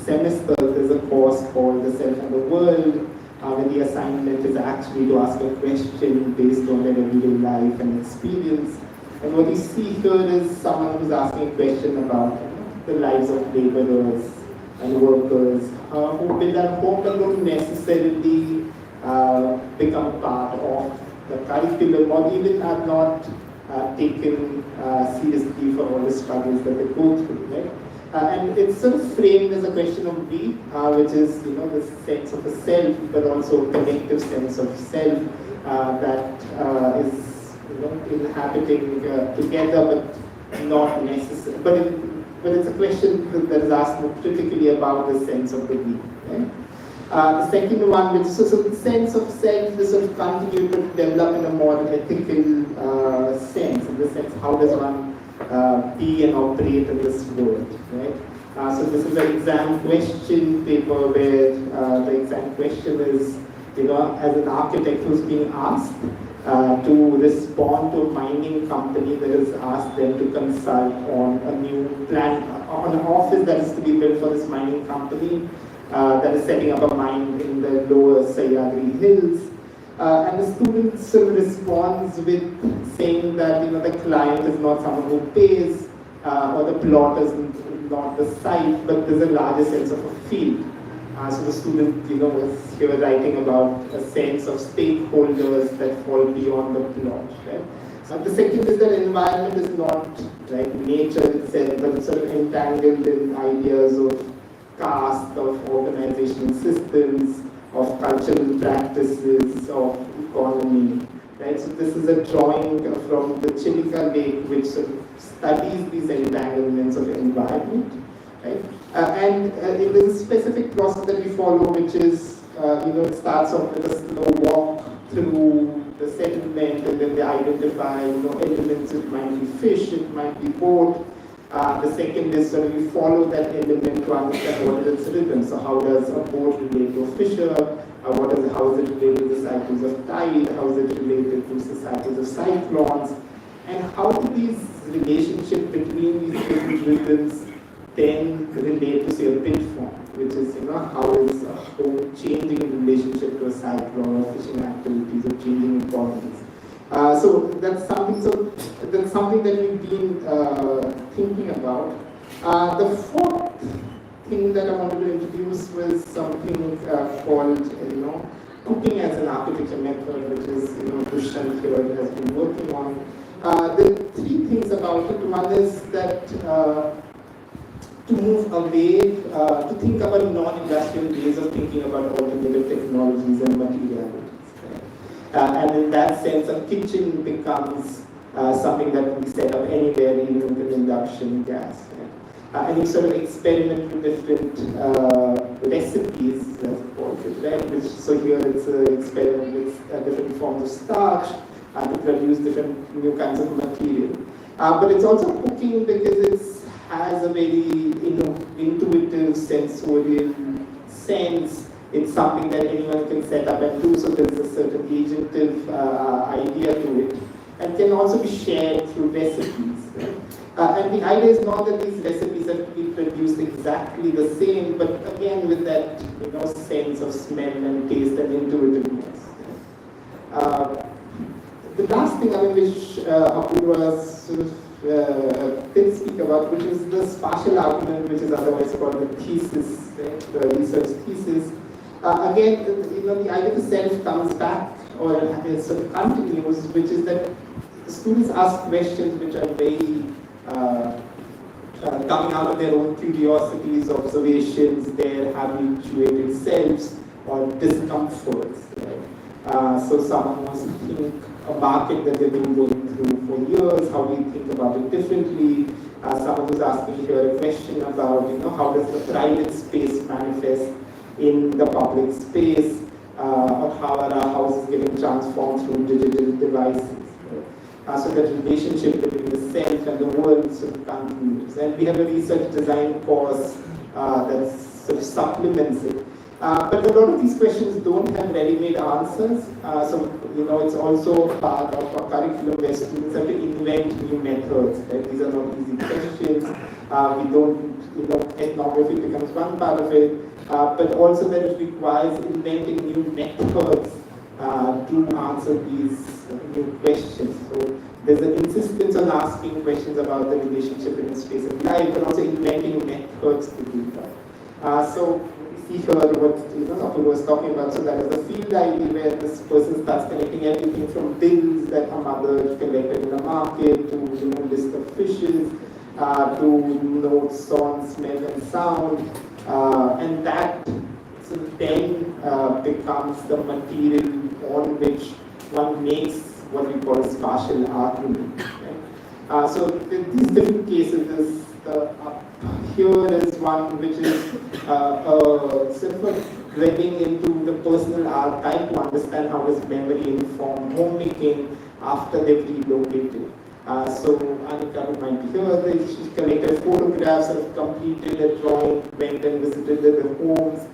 S4: semester, there's a course called The Self and the World, where the assignment is actually to ask a question based on their everyday life and experience. And what you see here is someone who's asking a question about the lives of laborers and workers who build a home but don't necessarily become part of the curriculum, or even are not taken seriously for all the struggles that they go through, right? And it's sort of framed as a question of we, which is, the sense of a self, but also a collective sense of self that is, inhabiting together, but not necessary. But it's a question that is asked more critically about the sense of the we. Right? The second one, which is so the sense of self, is sort of continued to develop in a more ethical sense, in the sense how does one be and operate in this world, right? So this is an exam question paper where the exam question is, as an architect who's being asked to respond to a mining company that has asked them to consult on a new plan, on an office that is to be built for this mining company that is setting up a mine in the lower Sahyadri Hills. And the student sort of responds with saying that the client is not someone who pays, or the plot is not the site, but there's a larger sense of a field. So the student, was here writing about a sense of stakeholders that fall beyond the plot. Right? So the second is that environment is not like nature itself, but it's sort of entangled in ideas of caste, of organizational systems, of cultural practices, of economy. Right? So this is a drawing from the Chilika Lake, which sort of studies these entanglements of environment. Right? And in the specific process that we follow, which is, it starts off with a slow walk through the settlement, and then they identify, elements. It might be fish, it might be boat. The second is sort of we follow that element to understand what is its rhythm. So how does a boat relate to a fisher? How is it related to the cycles of tide? How is it related to the cycles of cyclones? And how do these relationships between these different rhythms then relate to, say, a pit form, which is, how is a boat changing in relationship to a cyclone, or fishing activities, or changing economies. So that's something that we've been thinking about. The fourth thing that I wanted to introduce was something called, cooking as an architecture method, which is, Dushyant here has been working on. There are three things about it. One is that to move away, to think about non-industrial ways of thinking about alternative technologies and materialities. And in that sense, a kitchen becomes something that can be set up anywhere, even with induction gas. And you sort of experiment with different recipes, right? So here it's an experiment with different forms of starch to produce different new kinds of material. But it's also cooking because it has a very intuitive, sensorial sense. It's something that anyone can set up and do, so there's a certain agentive idea to it, and can also be shared through recipes. Right? And the idea is not that these recipes have to be produced exactly the same, but again with that sense of smell and taste and intuitiveness. The last thing which Apurva sort of did speak about, which is the spatial argument, which is otherwise called the thesis, right? The research thesis. Again, the idea of self comes back, or sort of continues, which is that students ask questions which are very coming out of their own curiosities, observations, their habituated selves, or discomforts. Right? So someone wants to think a market that they've been going through for years, how we think about it differently. Someone who's asking here a question about, how does the private space manifest in the public space, or how are our houses getting transformed through digital devices. So that relationship between the self and the world sort of continues. And we have a research design course that sort of supplements it. But a lot of these questions don't have ready-made answers. So, it's also part of a curriculum where students have to invent new methods. Right? These are not easy questions. We don't, ethnography becomes one part of it. But also that it requires inventing new methods to answer these new questions. So there's an insistence on asking questions about the relationship in space and life, but also inventing methods to do that. So we see here what Apurva was talking about. So that is the field ID where this person starts connecting everything from bills that a mother collected in a market to list of fishes. to notes on smell and sound, and that sort of then becomes the material on which one makes what we call a spatial argument. Right? So these different cases, here is one which is sort of dwelling into the personal archive to understand how does memory inform homemaking after they've relocated. So Anika might be here, she collected photographs, sort of completed a drawing, went and visited the homes,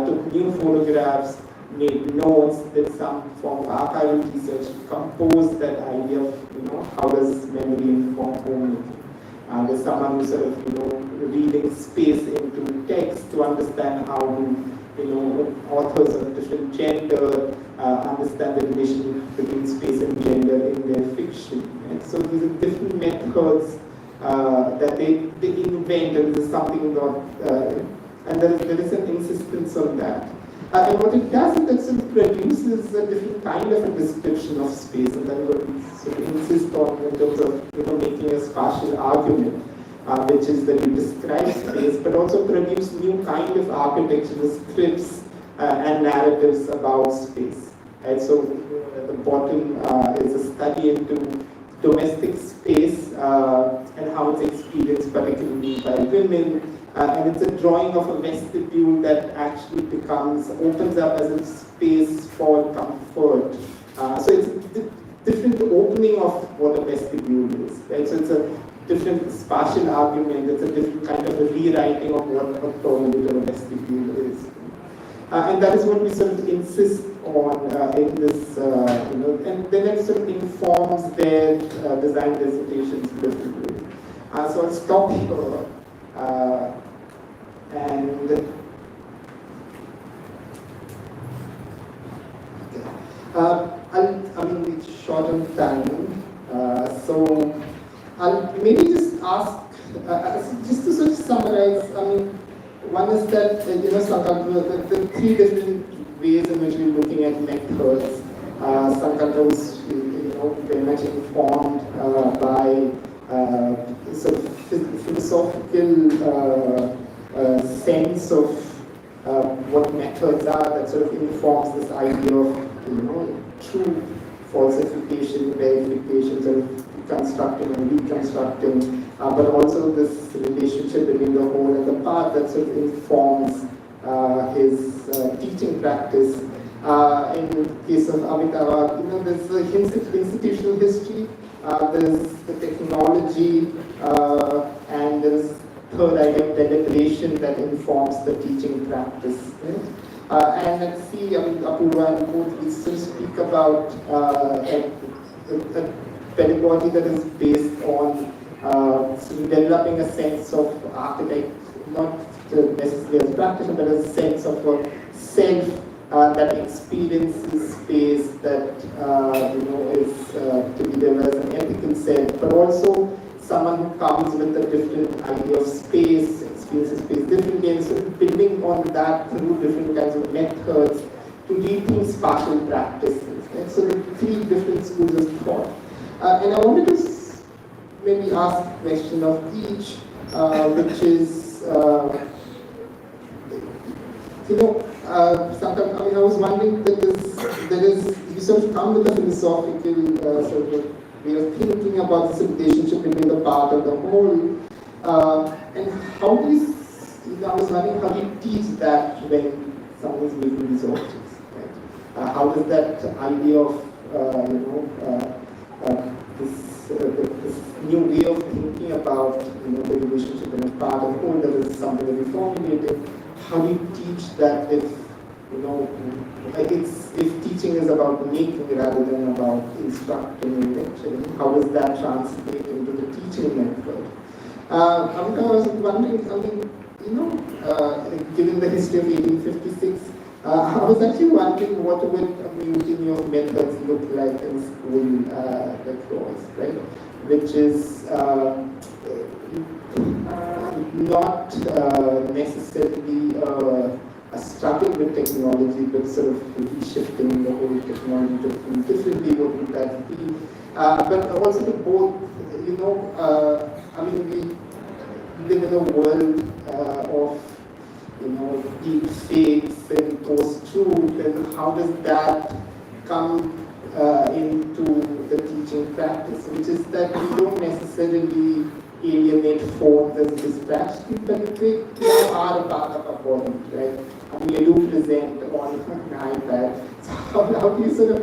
S4: took new photographs, made notes, did some form of archival research, composed that idea of, how does memory inform homemaking. There's someone who's sort of, reading space into text to understand how to, authors of different gender understand the relationship between space and gender in their fiction. And so these are different methods that they invent, and this is something not, and there is an insistence on that. And what it does is it sort of produces a different kind of a description of space, and then what we sort of insist on in terms of making a spatial argument, which is that you describe space, but also produce new kind of architectural scripts and narratives about space. And so at the bottom is a study into domestic space and how it's experienced particularly by women. And it's a drawing of a vestibule that actually opens up as a space for comfort. So it's a different opening of what a vestibule is, right? So it's a different spatial argument, it's a different kind of a rewriting of what a toilet or a vestibule is. And that is what we sort of insist on in this, and then it sort of informs their design dissertations differently. So I'll stop here. It's short on time, so I'll maybe just ask, just to sort of summarize, one is that, Sankalpa, the three different ways in which we're looking at methods. Sankalpa was, very much informed by sort of philosophical sense of what methods are that sort of informs this idea of, true falsification, verification, sort of constructing and reconstructing, but also this relationship between the whole and the part that sort of informs his teaching practice. In the case of Amitabh, there's the institutional history, there's the technology, and there's third idea of deliberation that informs the teaching practice. Right? And let's see, Apurva and both, we still speak about a pedagogy that is based on developing a sense of architect, not necessarily as a practitioner, but as a sense of a self that experiences space, that is to be developed as an ethical self, but also someone who comes with a different idea of space, experiences space differently, and so building on that through different kinds of methods to rethink spatial practices. Right? So there are three different schools of thought. And I wanted to maybe ask a question of each, which is, sometimes I was wondering that you sort of come with a philosophical sort of way of thinking about this relationship between the part and the whole, and how do you, I was wondering how do you teach that when someone is making these objects, right? How does that idea of this new way of thinking about the relationship in a part and whole, that is something that we formulated. How do you teach that if teaching is about making rather than about instructing and lecturing? How does that translate into the teaching method? I was wondering, given the history of 1856, I was actually wondering what would a mutiny of methods look like in school lacrosse, right? Which is not necessarily a struggle with technology, but sort of reshifting the whole technology to think differently. What would that be? But also to both, we live in a world of, deep fakes and post-truth, and how does that come into the teaching practice, which is that we don't necessarily alienate phones as distractions, but they are a part of our body, right? I mean, you do present on an iPad. So how do you sort of,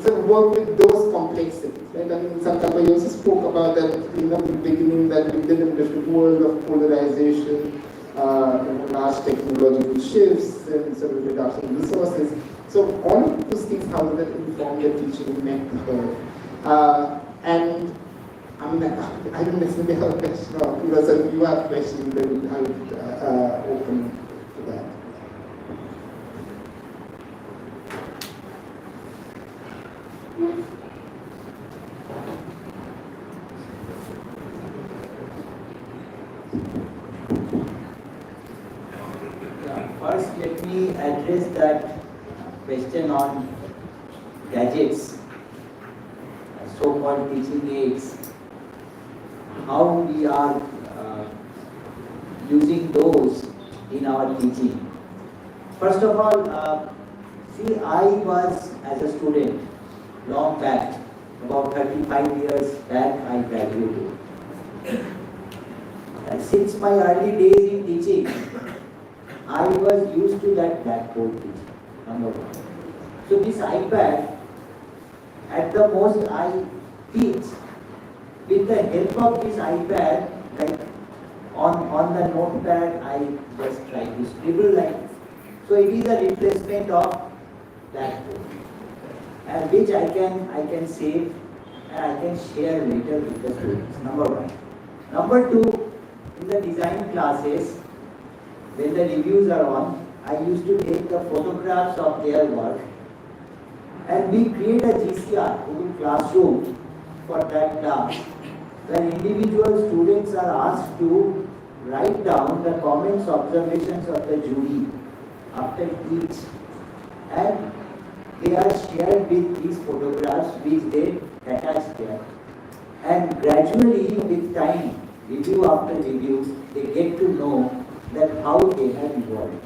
S4: sort of work with those complexities, right? I mean, Santapa, you also spoke about that, in the beginning, that we live in a different world of polarization, large technological shifts, and sort of reduction of resources. So all of those things, how does that inform the teaching method? And I mean, I don't necessarily have a question, or so if you have questions, then I would open to that.
S3: First, let me address that question on gadgets, so-called teaching aids, how we are using those in our teaching. First of all, see, I was, as a student, long back, about 35 years back, I graduated. And since my early days in teaching, I was used to that blackboard teaching, number one. So this iPad, at the most I teach with the help of this iPad, like on the notepad, I just try to scribble like. So it is a replacement of blackboard, and which I can save and I can share later with the students. Number one. Number two, in the design classes, when the reviews are on, I used to take the photographs of their work, and we create a GCR, Google Classroom, for that class, where individual students are asked to write down the comments, observations of the jury after each, and they are shared with these photographs which they attach there. And gradually, with time, review after review, they get to know that how they have evolved,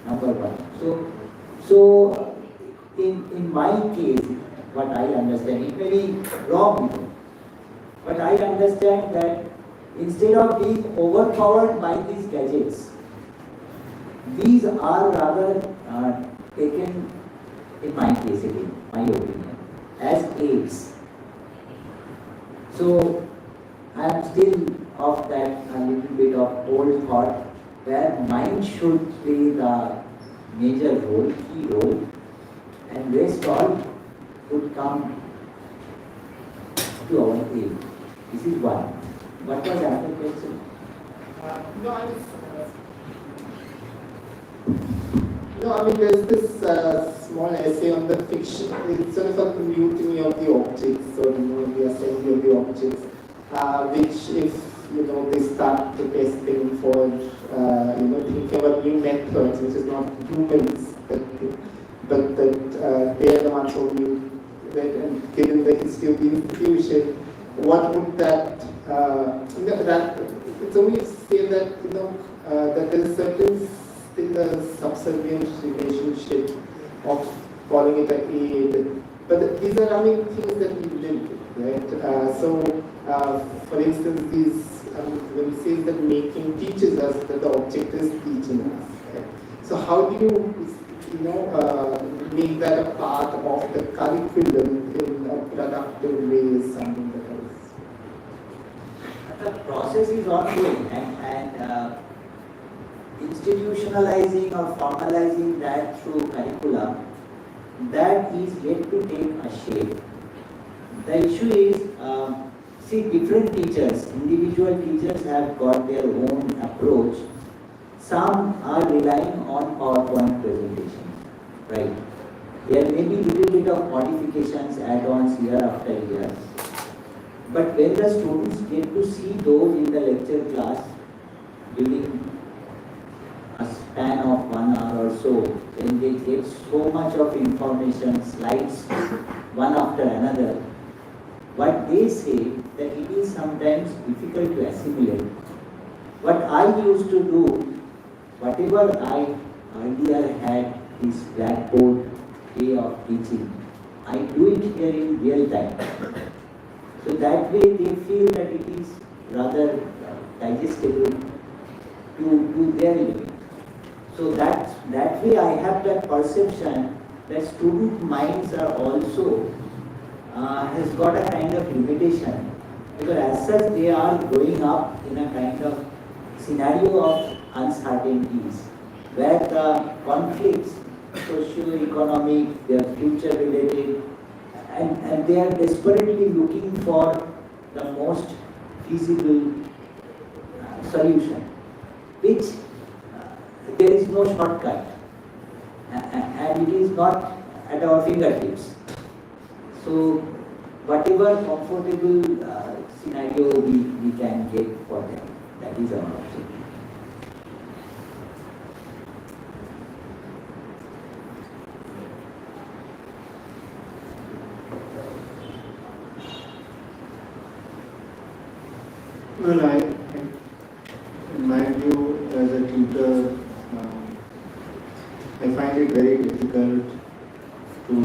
S3: number one. So in my case, what I understand, it may be wrong, but I understand that instead of being overpowered by these gadgets, these are rather taken, in my case again, my opinion, as aids. So I am still of that a little bit of old thought, where mind should play the major role, key role, and rest all would come to our aid. This is one. What was the other question?
S4: I mean, there's this small essay on the fiction. It's sort of a mutiny of the objects, or the assembly of the objects, which, if they start testing for, thinking about new methods, which is not humans, but that they are the ones who knew that, and given the history of the institution, what would that, that it's only to say that, that there is certain still a subservient relationship of calling it an aid, but these are things that we live with, right? For instance, when we say that making teaches us, that the object is teaching us. Right? So how do you, make that a part of the curriculum in a productive way is something that
S3: The process is ongoing, and institutionalizing or formalizing that through curricula, that is yet to take a shape. The issue is, see, different teachers, individual teachers have got their own approach. Some are relying on PowerPoint presentations, right? There may be little bit of modifications, add-ons year after year. But when the students get to see those in the lecture class during a span of 1 hour or so, when they get so much of information, slides, one after another, what they say that it is sometimes difficult to assimilate. What I used to do, whatever I earlier had this blackboard way of teaching, I do it here in real time. So that way they feel that it is rather digestible to their living. So that way I have that perception that student minds are also has got a kind of limitation, because as such they are growing up in a kind of scenario of uncertainties where the conflicts, socio-economic, their future related, and they are desperately looking for the most feasible solution, which there is no shortcut, and it is not at our fingertips. So whatever comfortable scenario we can get for them, that is our objective.
S2: Well, in my view, as a tutor, I find it very difficult to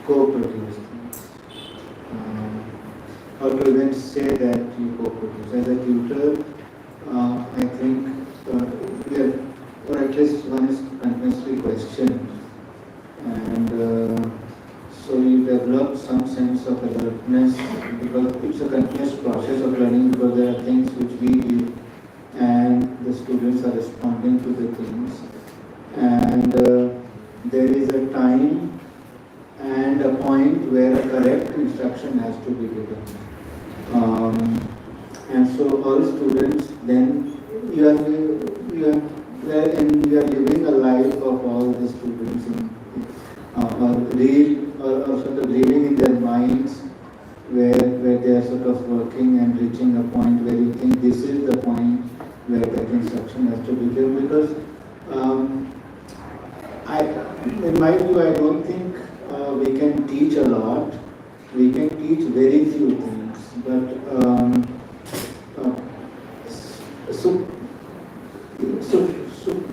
S2: co-produce things. Or to even say that you co-produce. As a tutor, I think or at least one is continuously questioned. And so you develop some sense of alertness, because it's a continuous process of learning, because there are things which we do and the students are responding to the things. And there is a time and a point where a correct instruction has to be given. And so all students, then you are living a life of all the students or sort of living in their minds where they are sort of working and reaching a point where you think this is the point where that instruction has to be given. Because in my view, I don't think we can teach a lot. We can teach very few things. But so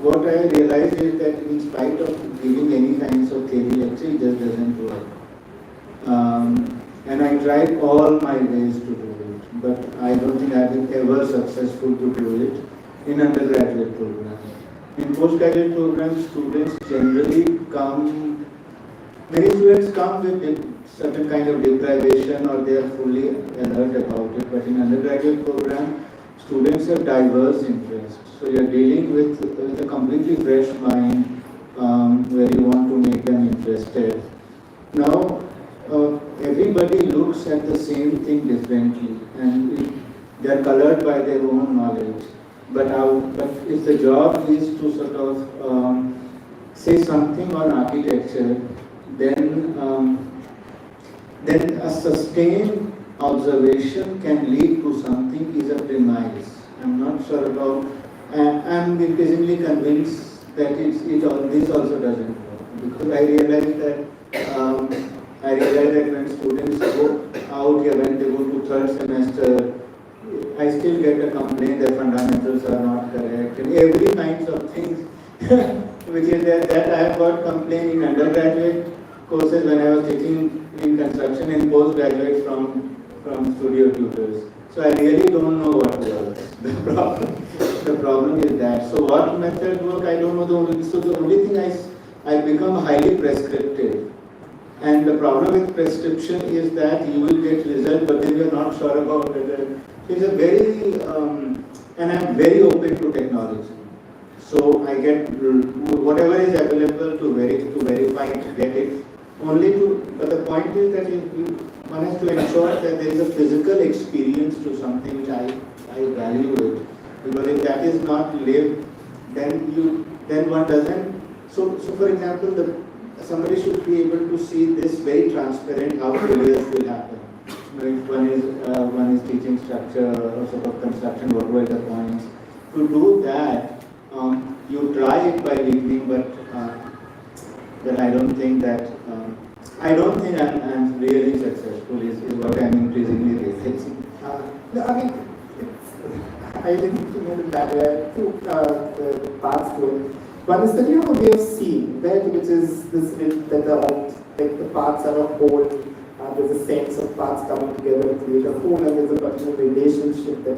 S2: what I realized is that in spite of giving any kinds of theory lecture, it just doesn't work. And I tried all my ways to do it, but I don't think I've been ever successful to do it in undergraduate programs. In postgraduate programs, students generally many students come with certain kind of deprivation, or they are fully alert about it, but in undergraduate program, students have diverse interests. So you are dealing with a completely fresh mind where you want to make them interested. Now, everybody looks at the same thing differently, and they are colored by their own knowledge. But if the job is to sort of say something on architecture, then a sustained observation can lead to something is a premise. I'm not sure about, I'm increasingly convinced that this also doesn't work, because I realize that when students go out here, when they go to third semester, I still get a complaint that fundamentals are not correct, and every kinds of things which is that I have got complaint in undergraduate courses when I was teaching in construction, and postgraduate from studio tutors. So I really don't know what works. The problem is that. So what method work, I don't know. The only thing I become highly prescriptive. And the problem with prescription is that you will get result, but then you're not sure about whether. It's a very, and I'm very open to technology. So I get whatever is available to verify, to get it. But the point is that one has to ensure that there is a physical experience to something which I value it. Because if that is not lived, then one doesn't. So for example, somebody should be able to see this very transparent how failures will happen. If one is teaching structure or sort of construction, what were the points? To do that, you try it by reading, but I don't think that I don't think I'm really successful is what I'm increasingly realizing.
S4: No, I mean, I didn't know that there are two parts to it. One is that you know we have seen, right, which is this that the parts are a whole. There's a sense of parts coming together to create a whole, and there's a particular relationship that.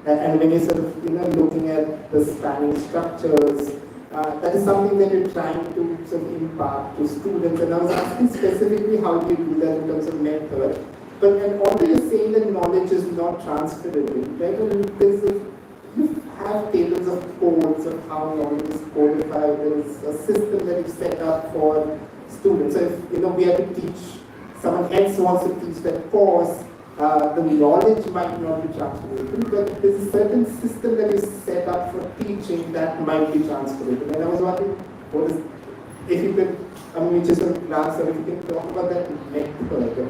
S4: And when you're sort of looking at the spanning structures, that is something that you're trying to sort of impart to students. And I was asking specifically how do you do that in terms of method. But and although you're saying that knowledge is not transferable, right? You have tables of codes of how knowledge is codified. There is a system that is set up for students. So if we have to teach, someone else wants to teach that course, the knowledge might not be transferable, but there's a certain system that is set up for teaching that might be transferable. And I was wondering, if you could, just a glance, or if you can talk about that method.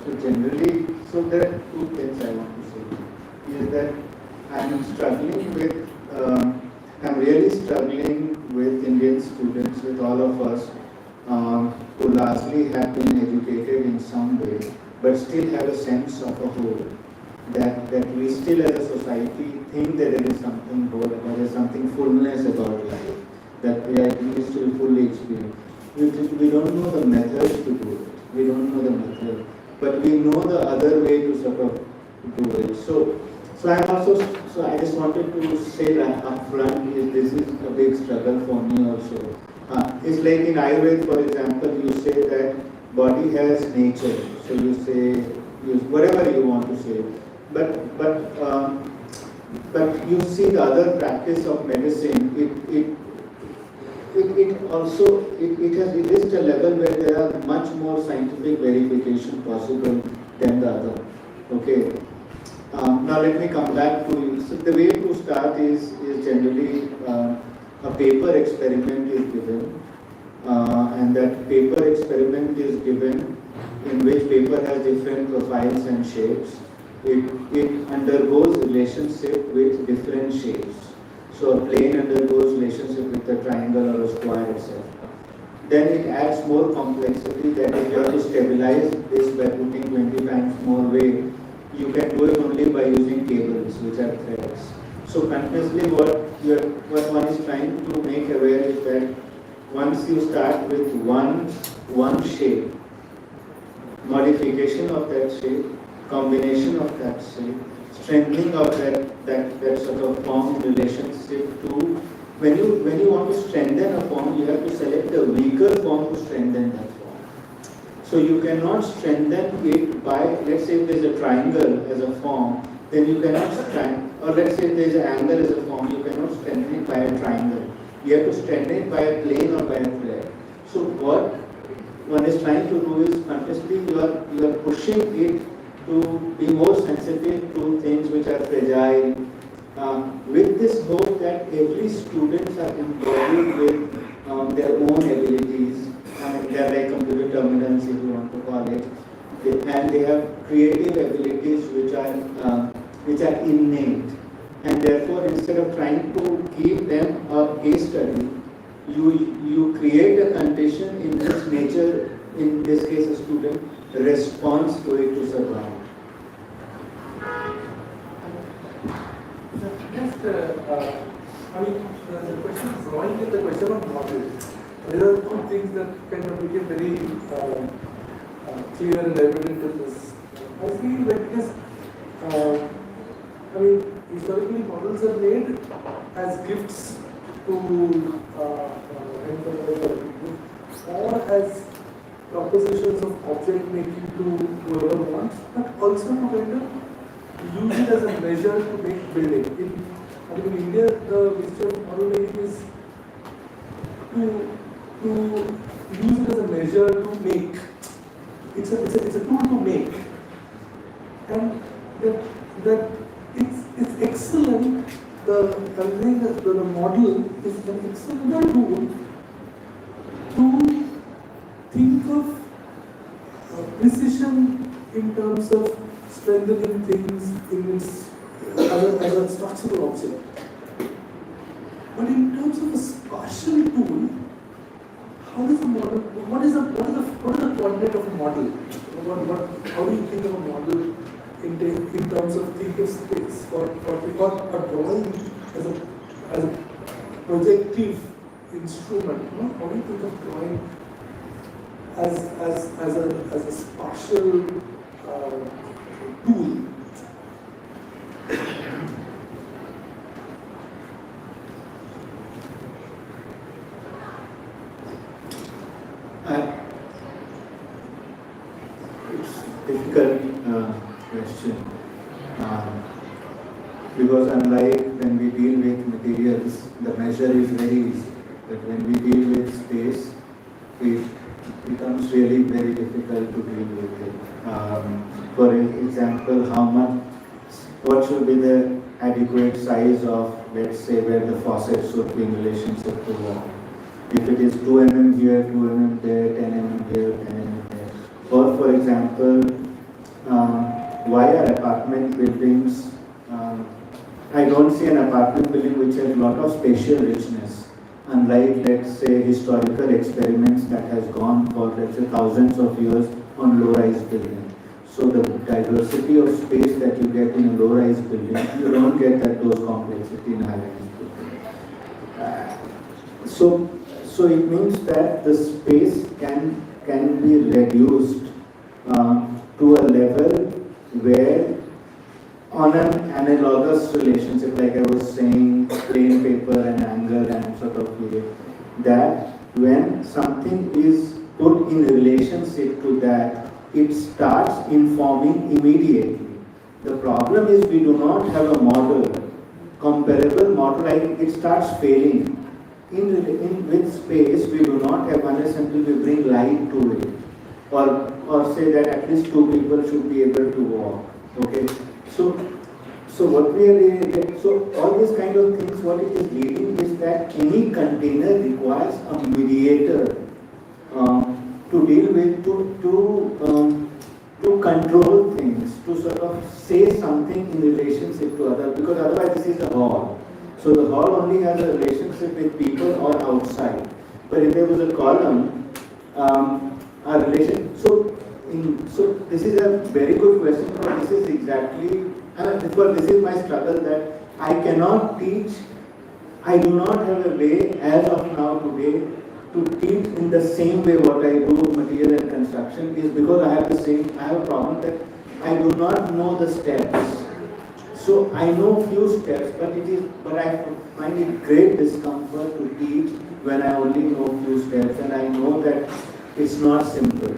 S2: So generally, there are two things I want to say. Is that I'm really struggling with Indian students, with all of us, who largely have been educated in some way, but still have a sense of a whole. That we still as a society think that there is something whole, that there is something fullness about life, that we are still fully experienced. We don't know the methods to do it. We don't know the method, but we know the other way to sort of do it. So I just wanted to say that upfront, this is a big struggle for me also. It's like in Ayurveda, for example, you say that body has nature. So you say whatever you want to say, but you see the other practice of medicine. It also has reached a level where there are much more scientific verification possible than the other. Okay. Now let me come back to so the way to start is generally a paper experiment is given, and that paper experiment is given in which paper has different profiles and shapes. It undergoes relationship with different shapes. So a plane undergoes relationship with a triangle or a square, etc. Then it adds more complexity that if you have to stabilize this by putting 20 times more weight, you can do it only by using cables, which are threads. So continuously what one is trying to make aware is that once you start with one shape, modification of that shape, combination of that shape, strengthening of that sort of form in relationship to when you want to strengthen a form, you have to select a weaker form to strengthen that form. So you cannot strengthen it by, let's say if there is a triangle as a form, then you cannot strengthen, or let's say if there is an angle as a form, you cannot strengthen it by a triangle. You have to strengthen it by a plane or by a thread. So what one is trying to do is continuously you are pushing it to be more sensitive to things which are fragile, with this hope that every students are embodied with their own abilities. They are like computer terminals, if you want to call it, and they have creative abilities which are innate. And therefore, instead of trying to give them a case study, you create a condition in which nature, in this case a student, responds to it to survive.
S5: Just, the question drawing is the question of model. There are two things that kind of became very clear and evident in this. I feel that because, historically models are made as gifts to or as propositions of object making to whoever wants, but also to kind of use it as a measure to make building. In India, the history of model making is to use it as a measure to make. It's a tool to make, and that it's excellent. The model is an excellent tool to think of precision in terms of strengthening things in its as a structural object. But in terms of a spatial tool, how does the model, what is the coordinate of a model? How do you think of a model in terms of creative space for because a drawing as a projective instrument, you know? How do you think of drawing as a spatial tool?
S2: It's a difficult question because unlike when we deal with materials, the measure is very easy. But when we deal with space, it becomes really very difficult to deal with it. For example, what should be the adequate size of, let's say, where the faucet should be in relationship to wall? If it is 2 mm here, 2 mm there, 10 mm here, 10 mm there. Or for example, why are apartment buildings, I don't see an apartment building which has a lot of spatial richness, unlike, let's say, historical experiments that has gone for, let's say, thousands of years on low-rise building. So the diversity of space that you get in a low-rise building, you don't get those complexity in high-rise building. So it means that the space can be reduced to a level where on an analogous relationship, like I was saying, plain paper and angle and sort of way, that when something is put in relationship to that, it starts informing immediately. The problem is we do not have a model, comparable model, like it starts failing. With space, we do not have unless until we bring light to it, or say that at least 2 people should be able to walk. Okay, so what we are so all these kind of things, what it is leading is that any container requires a mediator to deal with, to control things, to sort of say something in relationship to others, because otherwise this is a hall. So the hall only has a relationship with people or outside. But if there was a column, a relation. So this is a very good question, but this is exactly, because this is my struggle, that I cannot teach. I do not have a way as of now today to teach in the same way what I do material and construction, is because I have a problem that I do not know the steps. So I know few steps, but I find it great discomfort to teach when I only know few steps, and I know that it's not simple.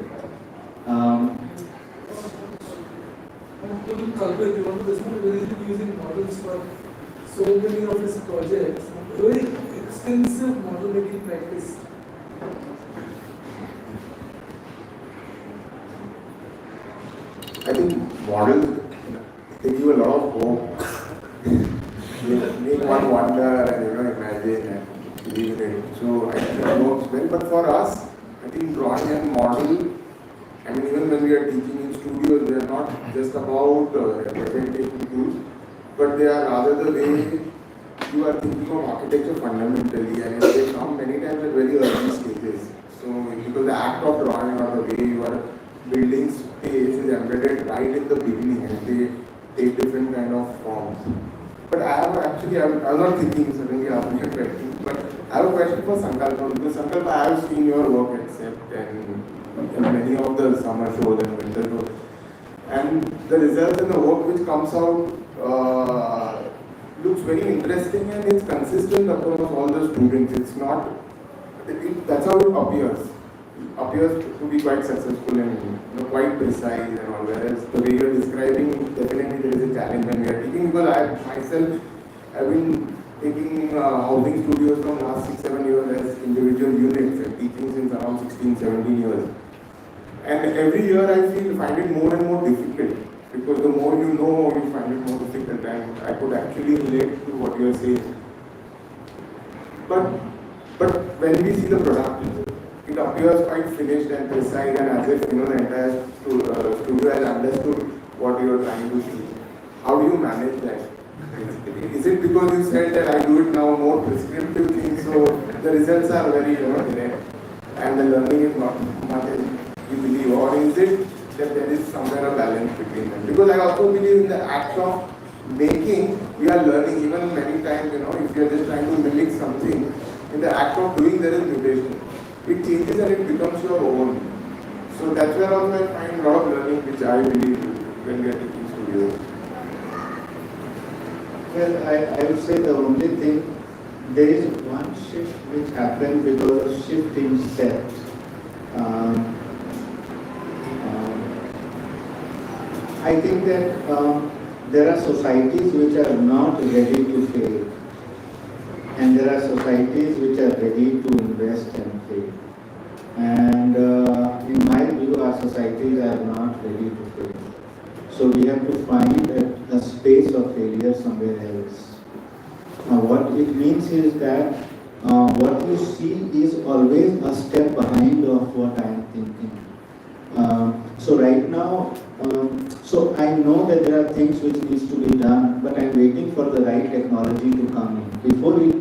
S5: Kalpit, you want to respond? We're using models for so many of his projects. Very extensive model making practice.
S6: I think models, they give a lot of hope. Make one wonder and imagine and believe in it. So I think it works well. But for us, I think drawing and model, I mean, even when we are teaching in studios, they are not just about representation tools, but they are rather the way you are thinking of architecture fundamentally, and they come many times at very early stages. So because the act of drawing or the way you are building space is embedded right in the beginning, and they take different kind of forms. But I was not thinking suddenly asking a question, but I have a question for Sankalp, because Sankalp, I have seen your work at CEPT and in many of the summer shows and winter shows, and the results and the work which comes out looks very interesting, and it's consistent across all the students. It's not, that's how it appears. Appears to be quite successful and quite precise and all, whereas the way you're describing, definitely there is a challenge when we are taking, because I myself have been taking housing studios from last 6-7 years as individual units and teaching since around 16-17 years. And every year I find it more and more difficult, because the more you know, you find it more difficult, and I could actually relate to what you're saying. But when we see the product, it appears quite finished and precise, and as if the entire studio has understood what you are trying to see. How do you manage that? Is it because you said that I do it now more prescriptive things, so the results are very direct? and the learning is not much as you believe, or is it that there is somewhere a balance between them? Because I also believe in the act of making, we are learning. Even many times, if you are just trying to mimic something, in the act of doing there is mutation. It changes and it becomes your own. So that's where also I find a lot of learning which I believe when we are taking studios.
S2: Well, I would say the only thing, there is one shift which happened because of shift in set. I think that there are societies which are not ready to fail, and there are societies which are ready to invest and fail. And in my view, our societies are not ready to fail. So we have to find a space of failure somewhere else. What it means is that what you see is always a step behind of what I am thinking. So right now, so I know that there are things which needs to be done, but I'm waiting for the right technology to come in. Before it,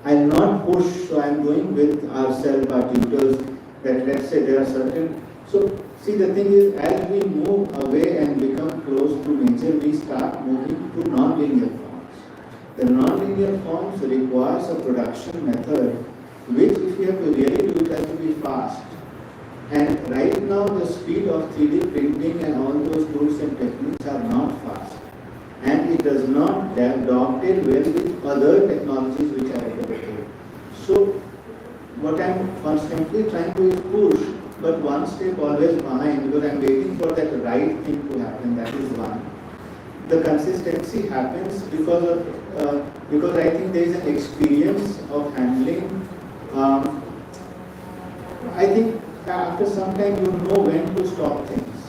S2: I'll not push, so I'm going with ourselves, our tutors, that let's say there are certain, so see the thing is, as we move away and become close to nature, we start moving to non-linear forms. The non-linear forms requires a production method, which if you have to really do it, has to be fast. And right now the speed of 3D printing and all those tools and techniques are not fast. And it does not dovetail well with other technologies which are available. So what I'm constantly trying to is push, but one step always behind, because I'm waiting for that right thing to happen. That is one. The consistency happens because I think there is an experience of handling. I think after some time you know when to stop things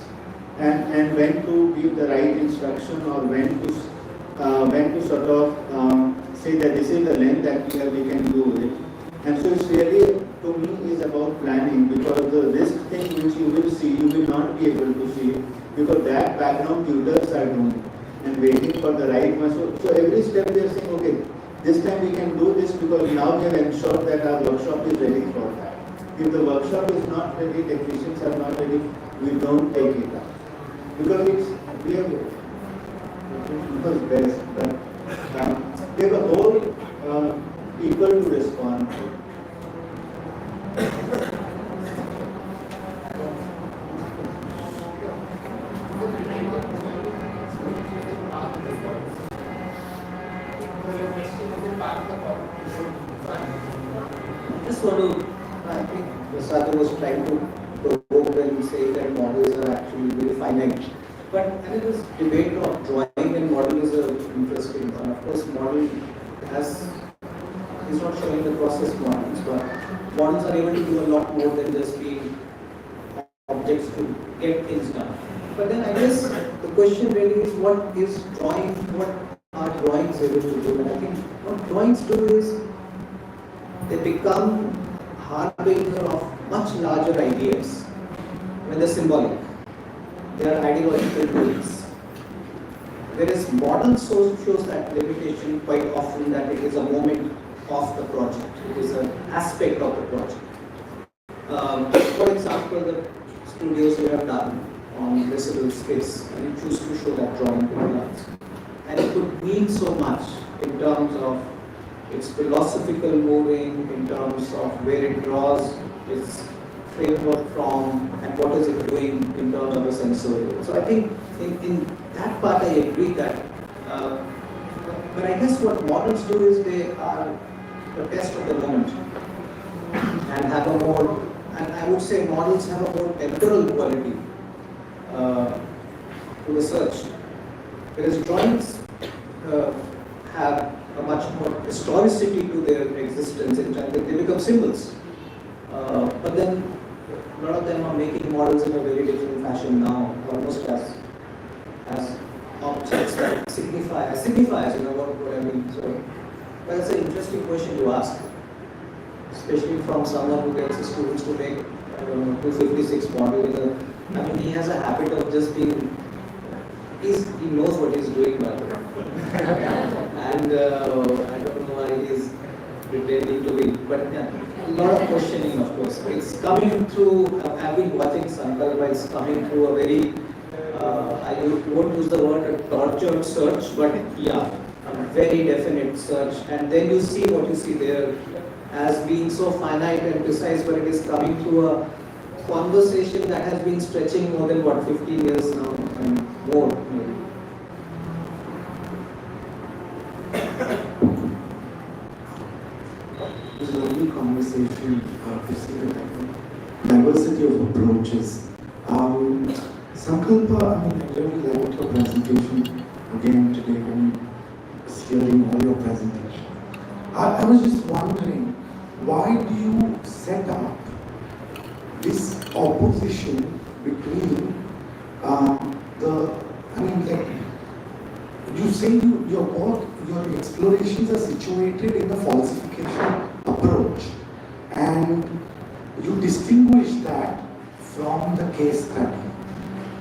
S2: and when to give the right instruction, or when to sort of say that this is the length that we can do it. And so it's really, to me, is about planning, because the risk thing which you will see, you will not be able to see it, because that background tutors are doing and waiting for the right one. So every step they are saying, okay, this time we can do this because now we have ensured that our workshop is ready for that. If the workshop is not ready, technicians are not ready, we don't take it up. Because we have best, but we have a whole people to respond to.
S3: Just want to, I think Prasad was trying to provoke and say that models are actually very finite. But I think this debate of drawing and model is an interesting one. Of course, model is not showing the process models, but models are able to do a lot more than just being objects to get things done. But then I guess the question really is, what is drawing, what are drawings able to do? And I think what drawings do is they become harbinger of much larger ideas when they're symbolic. They are ideological tools. Whereas model shows that limitation quite often, that it is a moment of the project. It is an aspect of the project. For example, the studios we have done on visible space, and you choose to show that drawing to clients. And it could mean so much in terms of its philosophical moving, in terms of where it draws its framework from, and what is it doing in terms of the sensorial. So I think in that part I agree that, but I guess what models do is they are the test of the moment and have a more, and I would say models have a more temporal quality to the search, whereas drawings have a much more historicity to their existence in time, they become symbols. But then a lot of them are making models in a very different fashion now, almost as objects that signifiers, you know what I mean. So that's an interesting question to ask, especially from someone who gets his students to make 256 models. I mean, he has a habit of just being, he knows what he's doing, by the way. And I don't know why he's pretending to be, but yeah. a lot of questioning, of course. It's coming through, I've been watching Sankalpa, it's coming through a very, I won't use the word a tortured search, but yeah, a very definite search. And then you see what you see there as being so finite and precise, but it is coming through a conversation that has been stretching more than what, 15 years now and more maybe.
S7: It was a lovely conversation to see the diversity of approaches. Sankalpa, I mean, I really liked your presentation again today when I was hearing all your presentation. I was just wondering, why do you set up this opposition between you say your work, your explorations are situated in the falsification approach, and you distinguish that from the case study.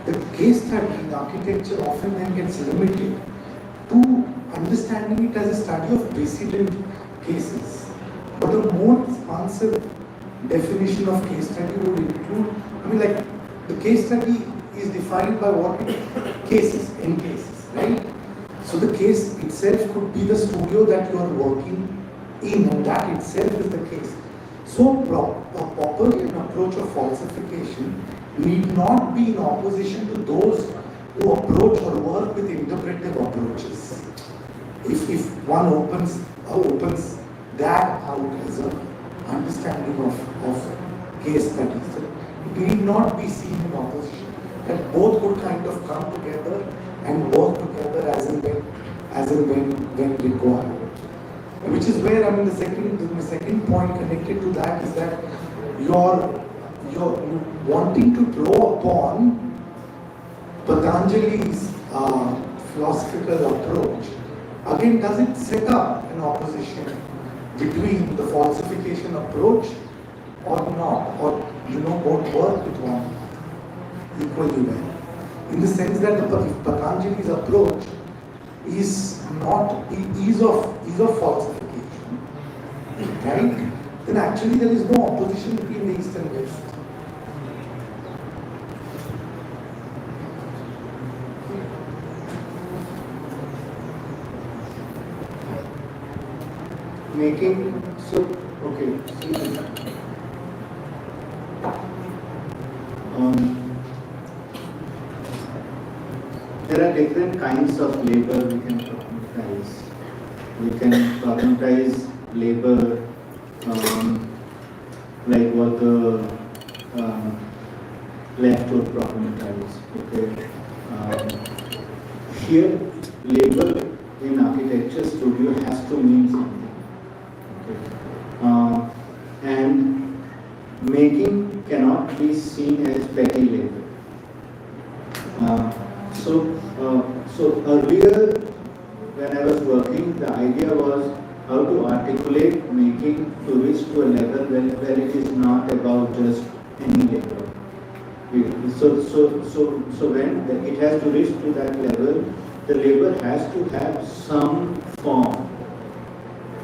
S7: The case study in architecture often then gets limited to understanding it as a study of precedent cases. But a more expansive definition of case study would include, the case study is defined by what cases, in cases, right? So the case itself could be the studio that you are working in, and that itself is the case. So properly an approach of falsification need not be in opposition to those who approach or work with interpretive approaches. If one opens that out as an understanding of case studies, it need not be seen in opposition. That both could kind of come together and work together as and when required. Which is where the second point connected to that is that you're wanting to draw upon Patanjali's philosophical approach. Again, does it set up an opposition between the falsification approach or not, or both work with one equally well? In the sense that if Patanjali's approach is of falsification, right? Then actually there is no opposition between the East and West.
S2: There are different kinds of labor we can problematize. We can problematize labor like what the left would problematize. Okay. Here, labor in architecture studio has to mean something. Okay. And making cannot be seen as petty labor. So earlier, when I was working, the idea was how to articulate making to reach to a level where it is not about just any labor. So when it has to reach to that level, the labor has to have some form.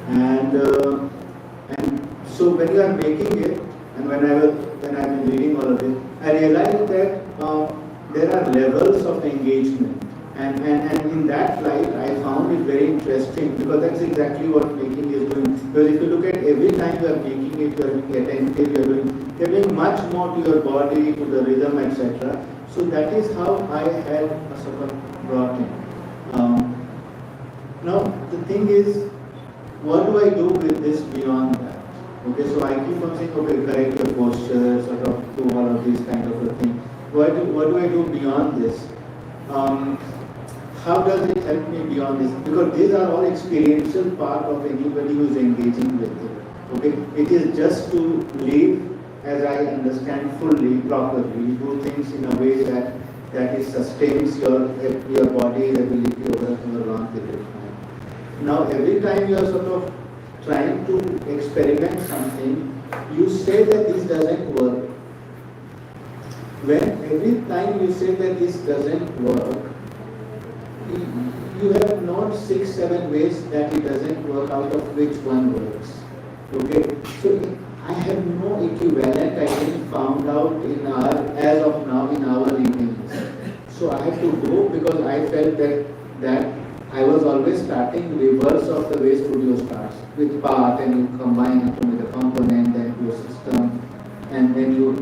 S2: And so when you are making it, and when I've been reading all of it, I realized that there are levels of engagement. And in that light, I found it very interesting because that's exactly what making is doing. Because if you look at every time you are making it, you are being attentive, you're doing much more to your body, to the rhythm, etc. So that is how I had sort of brought in. Now, the thing is, what do I do with this beyond that? Okay, so I keep on saying, okay, correct your posture, sort of do all of these kind of a thing. What do I do beyond this? How does it help me beyond this? Because these are all experiential part of anybody who is engaging with it. Okay, it is just to live as I understand fully, properly, do things in a way that it sustains your body's ability over a long period of time. Now, every time you are sort of trying to experiment something, you say that this doesn't work. When every time you say that this doesn't work, you have not 6-7 ways that it doesn't work, out of which one works. Okay, so
S4: I have no equivalent I didn't found out in our, as of now, in our emails. So I had to go because I felt that I was always starting reverse of the way Studio starts, with part, and you combine it with a component, then to a system, and then you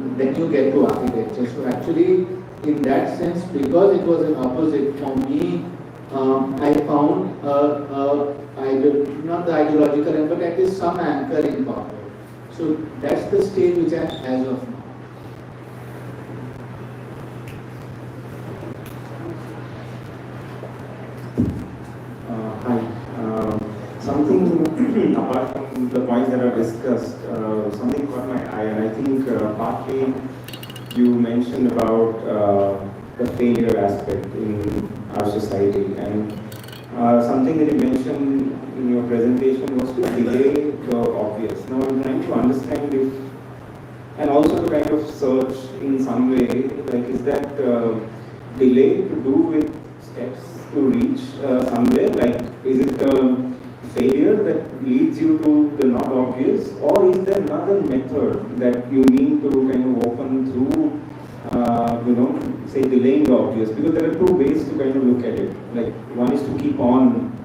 S4: get to architecture. So actually, in that sense, because it was an opposite for me, I found not the ideological, but at least some anchor in corporate. So that's the stage which I am as of now.
S8: Hi. Something apart from the points that are discussed, something caught my eye, and I think partly you mentioned about the failure aspect in our society, and something that you mentioned in your presentation was to delay the obvious. Now I'm trying to understand if, and also to kind of search in some way, like is that delay to do with steps to reach somewhere, like is it a failure that leads you to the not obvious, or is there another method that you need to kind of open through, say delaying the obvious? Because there are two ways to kind of look at it. Like one is to keep on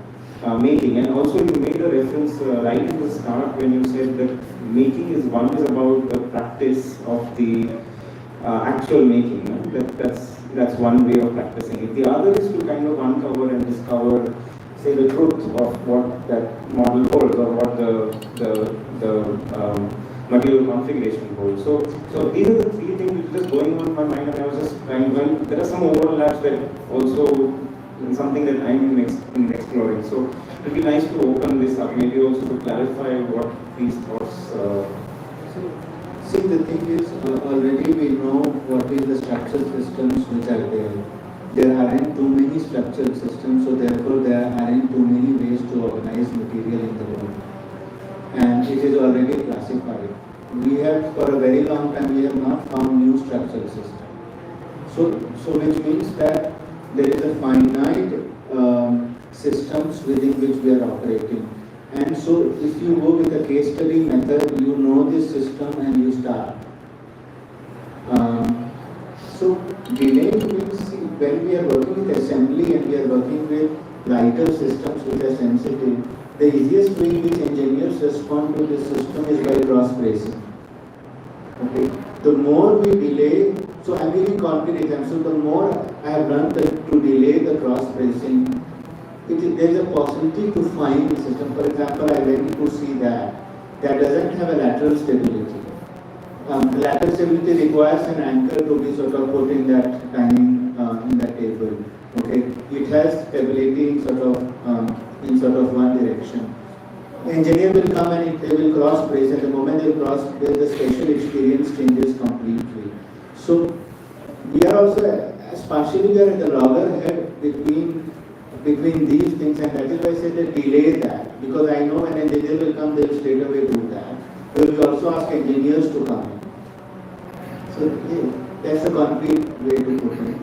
S8: making, and also you made a reference right in the start when you said that making is about the practice of the actual making. That's one way of practicing it. The other is to kind of uncover and discover, say, the truth of what that model holds, or what the material configuration holds. So these are the three things which are just going on in my mind, and I was just trying. Well, there are some overlaps that also in something that I'm exploring. So it would be nice to open this up, maybe also to clarify what these thoughts.
S4: See, the thing is, already we know what is the structural systems which are there. There aren't too many structural systems, so therefore there aren't too many ways to organize material in the world. And it is already classified. We have, for a very long time, we have not found new structural system. So which means that there is a finite systems within which we are operating. And so if you go with a case study method, you know this system and you start. So delaying means when we are working with assembly and we are working with lighter systems which are sensitive, the easiest way in which engineers respond to this system is by cross bracing. Okay. The more we delay, so I'm giving concrete example. So the more I have learned to delay the cross bracing, there is a possibility to find the system. For example, I went to see that doesn't have a lateral stability. Lateral stability requires an anchor to be sort of put in that timing in that table. Okay, it has stability in sort of one direction. The engineer will come and they will cross brace. At the moment they cross brace, the spatial experience changes completely. So we are also, partially we are at the loggerhead between these things, and that is why I said that delay that, because I know when an engineer will come, they will straight away do that. We will also ask engineers to come in. So yeah, that's a concrete way to put it.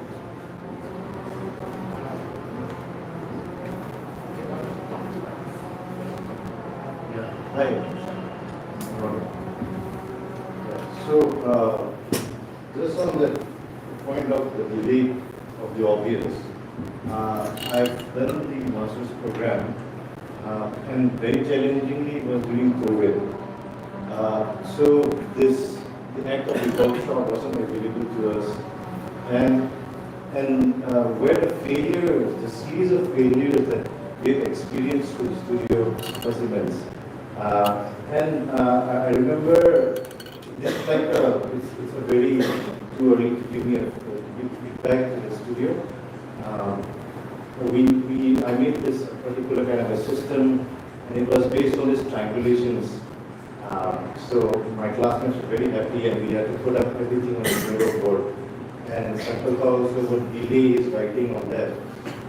S2: Right. So, just on the point of the delay of the obvious, I've done the master's program, and very challengingly it was during COVID. So the act of the workshop wasn't available to us, and where the failures, the series of failures that we've experienced with studio was immense. I remember this it's a very too early to give me a feedback to the studio. I made this particular kind of a system, and it was based on these triangulations. So my classmates were very happy, and we had to put up everything on the Miro board. And Sankhalpa also would delay his writing on that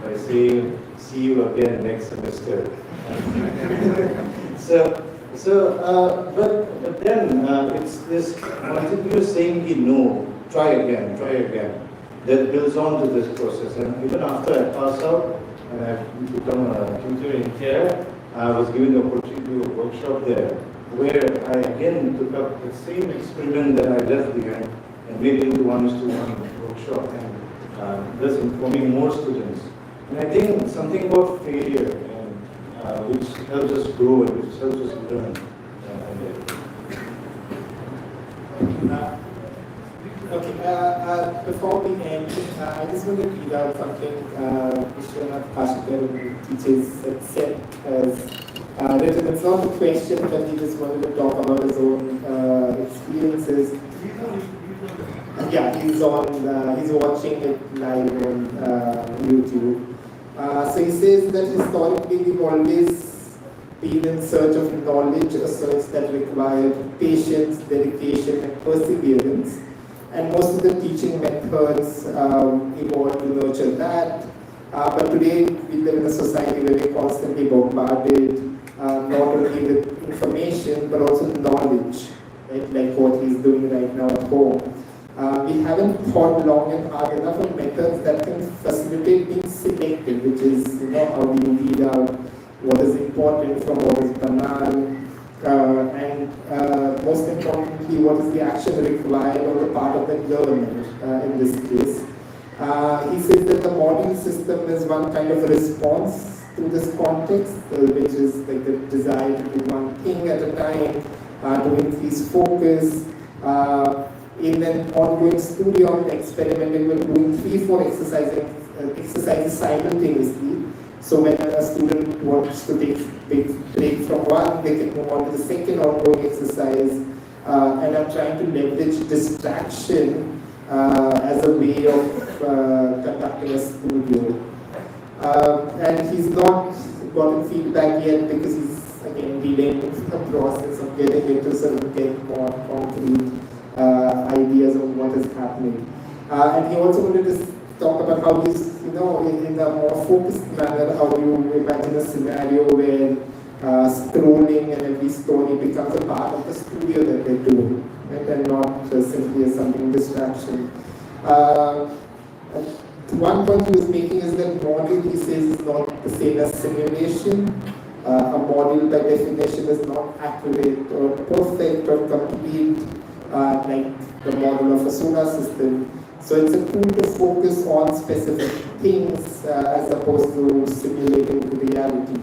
S2: by saying, "See you again next semester." But then it's this continuous saying, "No, try again," that builds on to this process. And even after I pass out and I've become a tutor in care, I was given the opportunity to do a workshop there. where I again took up the same experiment that I left behind and made it into 1:1 workshop and thus informing more students. And I think something about failure and which helps us grow and which helps us learn.
S4: Before we end, I just want to read out something Vishwanath Kashikar, who teaches at SET, has written. It's not a question, but he just wanted to talk about his own experiences. Yeah, he's watching it live on YouTube. So he says that historically we've always been in search of knowledge, a search that required patience, dedication, and perseverance. And most of the teaching methods evolved to nurture that. But today we live in a society where we're constantly bombarded, not only with information, but also knowledge, right? Like what he's doing right now at home. We haven't thought long and hard enough of methods that can facilitate being selective, which is how we weed out what is important from what is banal. And most importantly, what is the action required on the part of the government in this case. He says that the modern system is one kind of response to this context, which is like the desire to do one thing at a time, to increase focus. In an ongoing studio of experimenting, we're doing 3-4 exercises simultaneously. So when a student wants to take break from one, they can move on to the second ongoing exercise. And I'm trying to leverage distraction as a way of conducting a studio. And he's not gotten feedback yet because he's again delaying the process of getting into sort of get more concrete ideas of what is happening. And he also wanted to talk about how he's, in a more focused manner, how you imagine a scenario where scrolling and every story becomes a part of the studio that they're doing, right? And not simply as something distraction. One point he was making is that model, he says, is not the same as simulation. A model by definition is not accurate or perfect or complete, like the model of a solar system. So it's a tool to focus on specific things as opposed to simulating reality.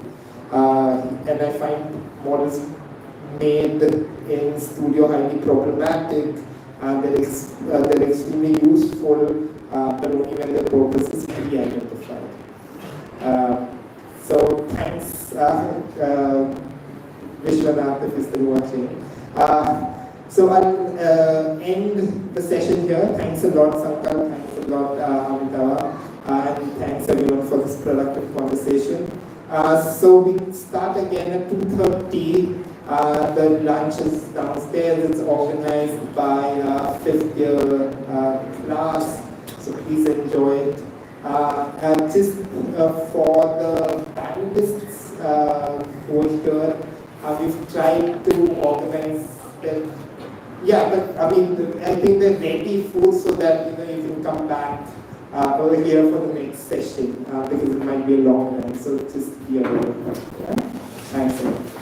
S4: And I find models made in studio highly problematic. They're extremely useful, but only when their purpose is fully identified. So thanks, Vishwanath, if you're still watching. So I'll end the session here. Thanks a lot, Sankar. Thanks a lot, Amitava. And thanks everyone for this productive conversation. So we start again at 2:30. The lunch is downstairs. It's organized by 5th year class. So please enjoy it. Just for the panelists over here, we've tried to organize them. Yeah, but I think they're ready food so that you can come back over here for the next session because it might be a long one. So just be aware. Yeah? Thanks a lot.